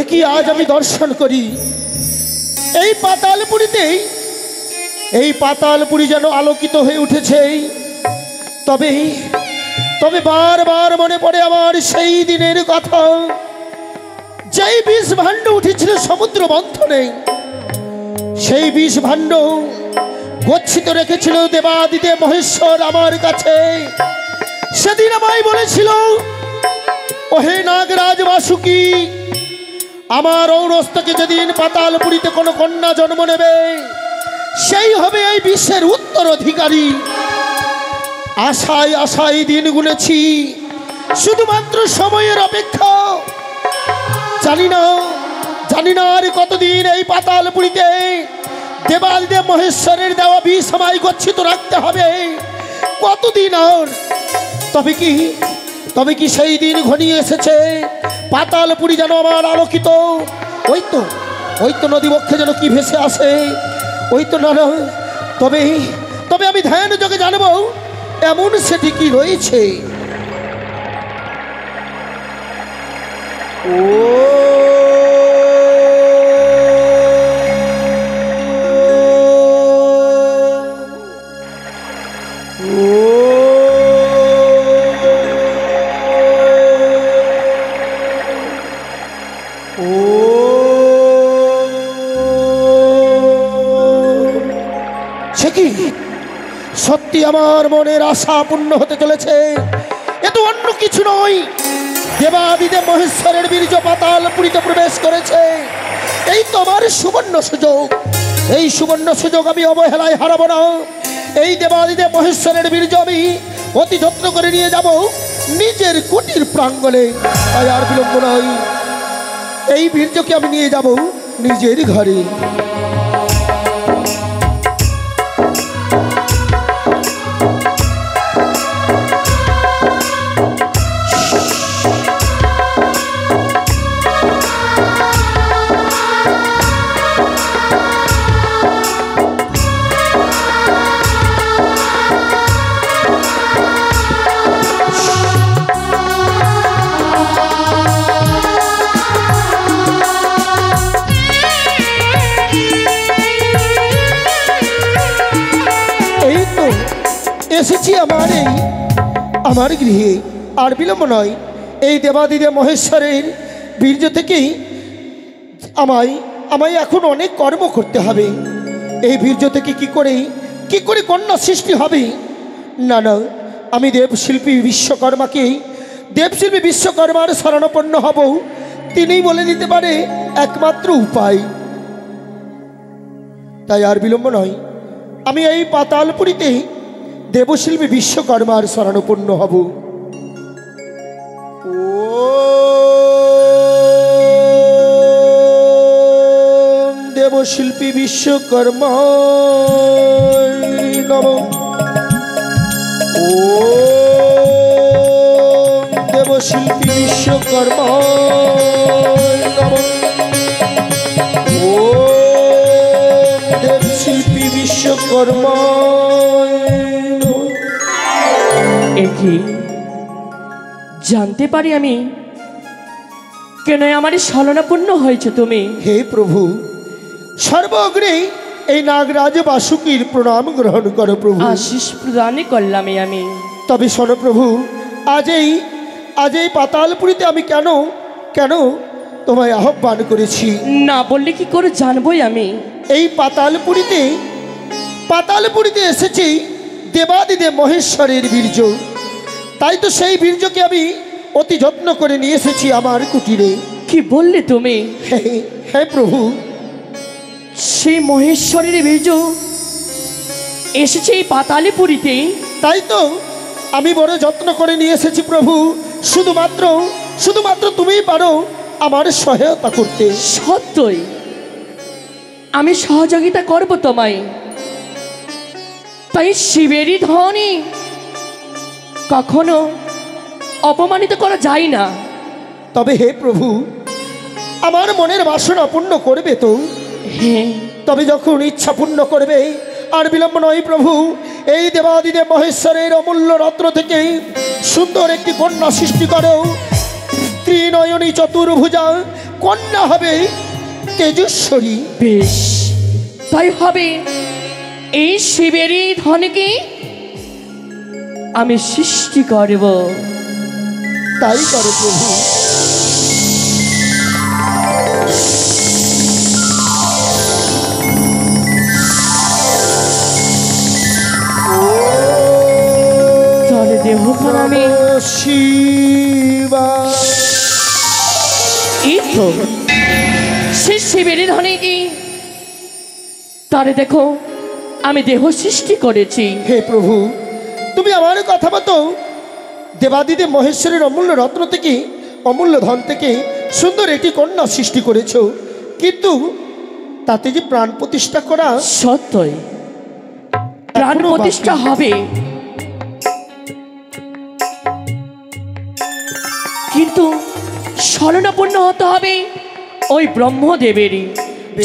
একই আজ আমি দর্শন করি এই পাতালপুরীতেই, এই পাতালপুরী যেন আলোকিত হয়ে উঠেছে। তবে তবে বারবার মনে পড়ে আমার সেই দিনের কথা, যেই বিষ ভাণ্ড উঠেছিল সমুদ্র মন্থনে। সেই বিষ ভাণ্ড গচ্ছিত রেখেছিল দেবাদিদেব মহেশ্বর আমার কাছে। সেদিন আমায় বলেছিল, ওহে নাগরাজ বাসুকি, আমার ঔরস্তকে যেদিন পাতালপুরীতে কোনো কন্যা জন্ম নেবে, সেই হবে এই বিশ্বের উত্তরাধিকারী। আশায় আশায় দিন গুনেছি, শুধুমাত্র সময়ের অপেক্ষা। জানি না আর কতদিন এই পাতালপুরীতে দেবাদিদেব মহেশ্বরের দেওয়া বিষ আমায় গচ্ছিত রাখতে হবে, কতদিন আর। তবে কি সেই দিন ঘনিয়ে এসেছে, পাতালপুরী যেন আমার আলোকিত। ওই তো নদী বক্ষে যেন কি ভেসে আসে, ওই তো না। তবে আমি ধ্যান যোগে জানবো এমন সেটি কি রয়েছে। সত্যি আমার মনের আশা পূর্ণ হতে চলেছে। এ তো অন্য কিছু নয়, দেবাদিদেব মহেশ্বরের বীর্য পাতালপুরীতে প্রবেশ করেছে। এই তো আমার সুবর্ণ সুযোগ, এই সুবর্ণ সুযোগ আমি অবহেলায় হারাবো না। এই দেবাদিদেব মহেশ্বরের বীর্য আমি অতি যত্ন করে নিয়ে যাব নিজের কুটির প্রাঙ্গণে। তাই আর বিলম্ব নয়, এই বীর্যকে আমি নিয়ে যাব নিজের ঘরে। এসেছি আমার গৃহে, আর বিলম্ব নয়। এই দেবাদিদেব মহেশ্বরের বীর্য থেকেই আমায় এখন অনেক কর্ম করতে হবে। এই বীর্য থেকে কি করে কন্যা সৃষ্টি হবে? না, আমি দেবশিল্পী বিশ্বকর্মার শরণাপন্ন হব। তিনিই বলে দিতে পারে একমাত্র উপায়। তাই আর বিলম্ব নয়, আমি এই পাতালপুরীতে দেবশিল্পী বিশ্বকর্মার শরণাপন্ন হব। দেবশিল্পী বিশ্বকর্মা নমঃ। দেবশিল্পী বিশ্বকর্মা নমঃ। দেবশিল্পী বিশ্বকর্মা। একি জানতে পারি আমি কেন আমার শরণাপন্ন হয়েছে তুমি? হে প্রভু, সর্বগ্রে এই নাগরাজ বাসুকীর প্রণাম গ্রহণ করো প্রভু। আশিস প্রদানই করলাম আমি। তবে শোনো প্রভু, আজ এই পাতালপুরীতে আমি কেন তোমায় আহ্বান করেছি না বললে কি করে জানবই আমি? এই পাতালপুরীতে এসেছি দেবাদিদেব মহেশ্বরের বীর্য। তাই তো সেই বীর্যকে আমি অতি যত্ন করে নিয়ে এসেছি আমার কুটিরে। কি বললে তুমি? হ্যাঁ প্রভু, সেই মহেশ্বরের বীর্য এসেছে এই পাতালপুরীতে। তাই তো আমি বড় যত্ন করে নিয়ে এসেছি প্রভু। শুধুমাত্র তুমিই পারো আমার সহায়তা করতে। সত্যই আমি সহযোগিতা করব তোমায়। তাই শিবেরই ধনী কখনো অপমানিত করা যায় না। তবে হে প্রভু, আমার মনের বাসনা পূর্ণ করবে তো? হ্যাঁ। তবে যখন ইচ্ছা পূর্ণ করবে, আর বিলম্ব নয় প্রভু। এই দেবাদিদেব মহেশ্বরের অমূল্য রত্ন থেকে সুন্দর একটি কন্যা সৃষ্টি করো। ত্রিনয়নী চতুর্ভুজা কন্যা হবে তেজস্বরী। বেশ, তাই হবে। এই শিবেরই ধনকে আমি সৃষ্টি করব। তাই করো প্রভু। চলে দেহখান আমি শিবা সে শিবের ধনে কি তারে দেখো আমি দেহ সৃষ্টি করেছি। হে প্রভু, তুমি আমার কথা মতো দেবাদিদেব মহেশ্বরের অমূল্য রত্ন থেকে, অমূল্য ধন থেকে সুন্দর একটি কন্যা সৃষ্টি করেছ, কিন্তু তাতে যে প্রাণ প্রতিষ্ঠা করা সত্যই প্রাণ এখনো প্রতিষ্ঠা বাকি। হবে, কিন্তু শরণাপন্ন হতে হবে ওই ব্রহ্মদেবেরই।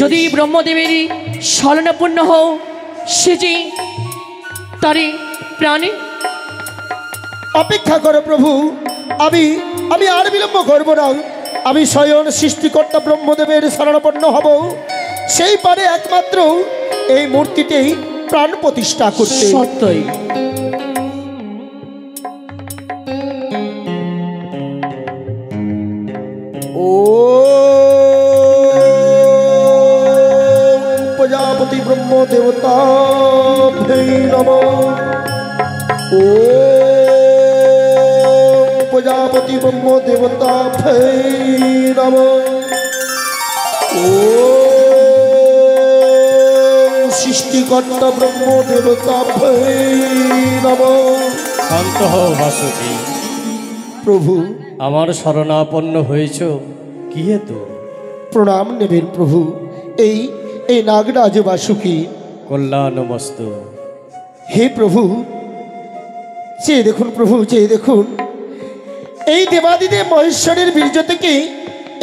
যদি ব্রহ্মদেবেরই শরণাপন্ন হও, সে যে তারে প্রাণে অপেক্ষা করো প্রভু। আমি আমি আর বিলম্ব করব না। আমি স্বয়ং সৃষ্টিকর্তা ব্রহ্মদেবের শরণাপন্ন হব। সেই পারে একমাত্র এই মূর্তিতেই প্রাণ প্রতিষ্ঠা করতে। সত্যই ও প্রজাপতি ব্রহ্ম দেবতা নমঃ। ও প্রজাপতি ব্রহ্ম দেবতা নমঃ। ও সৃষ্টিকর্তা ব্রহ্ম দেবতা নমঃ। শান্ত হও বাসুকি, প্রভু আমার শরণাপন্ন হয়েছ কি হেতু? প্রণাম নেবেন প্রভু। এই এই নাগরাজ বাসুকি। কল্যাণমস্তু। হে প্রভু, চেয়ে দেখুন প্রভু, চেয়ে দেখুন, এই দেবাদিদেব মহেশ্বরের বীর্য থেকে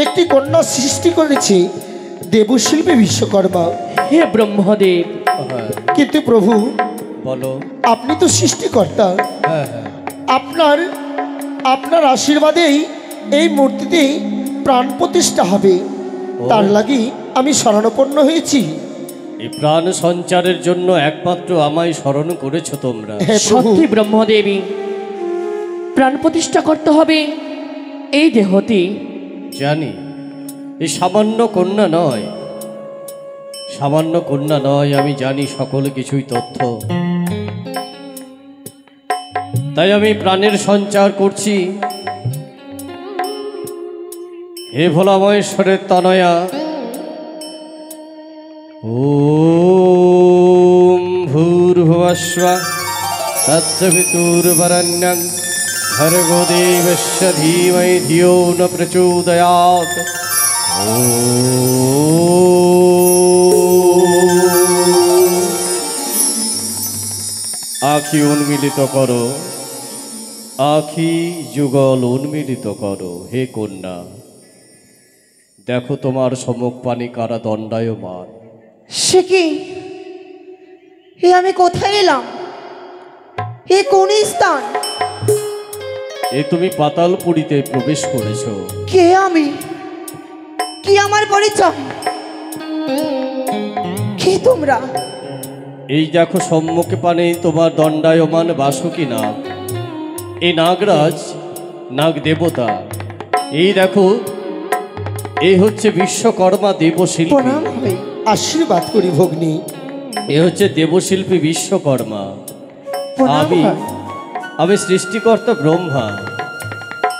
একটি কন্যা সৃষ্টি করেছে দেবশিল্পী বিশ্বকর্মা। হে ব্রহ্মদেব, হ্যাঁ কিন্তু প্রভু, বলো। আপনি তো সৃষ্টিকর্তা। হ্যাঁ হ্যাঁ, আপনার আপনার আশীর্বাদেই এই মূর্তিতে প্রাণ প্রতিষ্ঠা হবে। তার লাগি আমি শরণাপন্ন হয়েছি। এই প্রাণ সঞ্চারের জন্য একমাত্র আমায় স্মরণ করেছো তোমরা। হে প্রভু, সত্যি ব্রহ্মদেবী প্রাণ প্রতিষ্ঠা করতে হবে এই দেহটি। জানি এই সামান্য কন্যা নয়, সামান্য কন্যা নয়, আমি জানি সকল কিছুই তথ্য। তাই আমি প্রাণের সঞ্চার করছি। হে ভোলা মহেশ্বরের তনয়া, ওম ভূর্ভুবস্সঃ তৎসবিতুর্বরেণ্যং ভর্গো দেবস্য ধীমহি ধিয়ো ন প্রচোদয়াৎ। আখি উন্মিলিত করো, আখি যুগল উন্মিলিত করো। হে কন্যা, দেখো তোমার সম্মুখ পানি কারা দণ্ডায়মান। সে কি? এ আমি কোথায় এলাম? এ কোন স্থান? এ তুমি পাতালপুরীতে প্রবেশ করেছ। কে আমি? কি আমার পরিচয়? কে তোমরা? এই দেখো সম্মুখে পানে তোমার দণ্ডায়মান বাসুকি নাগ, এই নাগরাজ, নাগ দেবতা। এই দেখো, এই হচ্ছে বিশ্বকর্মা দেবশিল্পী। প্রণাম হয়। আশীর্বাদ করি ভগ্নী। এ হচ্ছে দেবশিল্পী বিশ্বকর্মা। প্রণাম আমি হয়। আমি সৃষ্টিকর্তা ব্রহ্মা।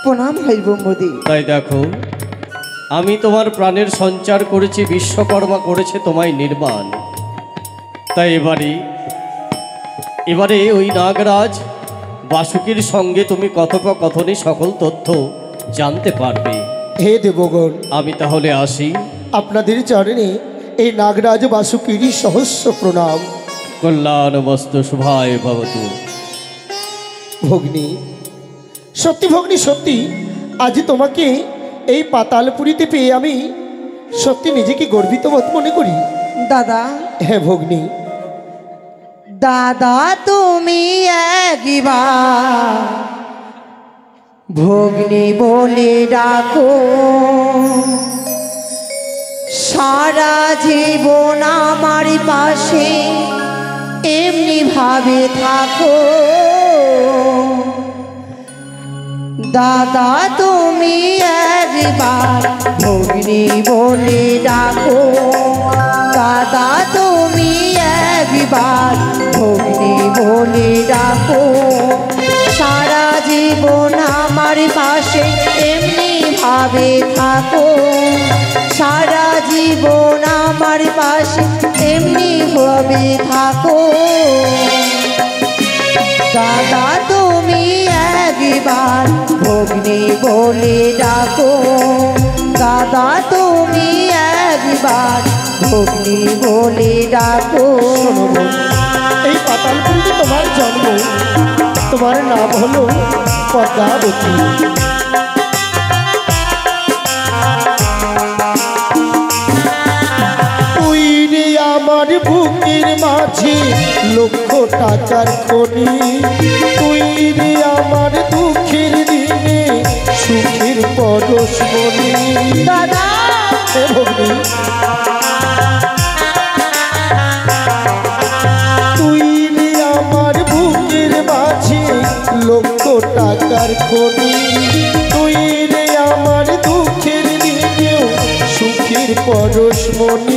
প্রণাম হয় ব্রহ্মদেব। তাই দেখো, আমি তোমার প্রাণের সঞ্চার করেছি, বিশ্বকর্মা করেছে তোমায় নির্মাণ। তাই এবারে ওই নাগরাজ বাসুকির সঙ্গে তুমি কথোপকথনে সকল তথ্য জানতে পারবে। হে দেবগণ, আমি তাহলে আসি। আপনাদের চরণে এই নাগরাজ বাসুকিরই সহস্র প্রণাম। কল্যাণমস্তু শুভায় ভবতু। ভগ্নী, সত্যি ভগ্নী, সত্যি আজ তোমাকে এই পাতালপুরীতে পেয়ে আমি সত্যি নিজেকে গর্বিত বোধ মনে করি। দাদা, হ্যাঁ ভগ্নী। দাদা তুমি একবার ভগ্নী বলে ডাকো, সারা জীবন আমার পাশে এমনি ভাবে থাকো। দাদা তুমি একবার ভগ্নী বলে ডাকো, দাদা তুমি একবার ভগ্নী বলে ডাকো। সারা জীবন আমার পাশে এমনি ভাবে থাকো, সারা জীবন আমার পাশে এমনি ভাবে থাকো। দাদা তুমি একবার ভগ্নী বলে ডাকো, দাদা তুমি একবার ভগ্নী বলে ডাকো। এই পাতালপুরীতে তোমার জন্ম, তোমার নাম হলো পদ্মাবতী। তুই রে আমার বুকের মাঝে লক্ষ টাকার খনি, তুই রে আমার দুঃখের দিনে সুখের পরশমণি। দাদা হে ভগ্নী, তুই রে আমার বুকের মাঝে লক্ষ টাকার খনি, তুই রে আমার দুঃখের দিনেও সুখের পরশমণি।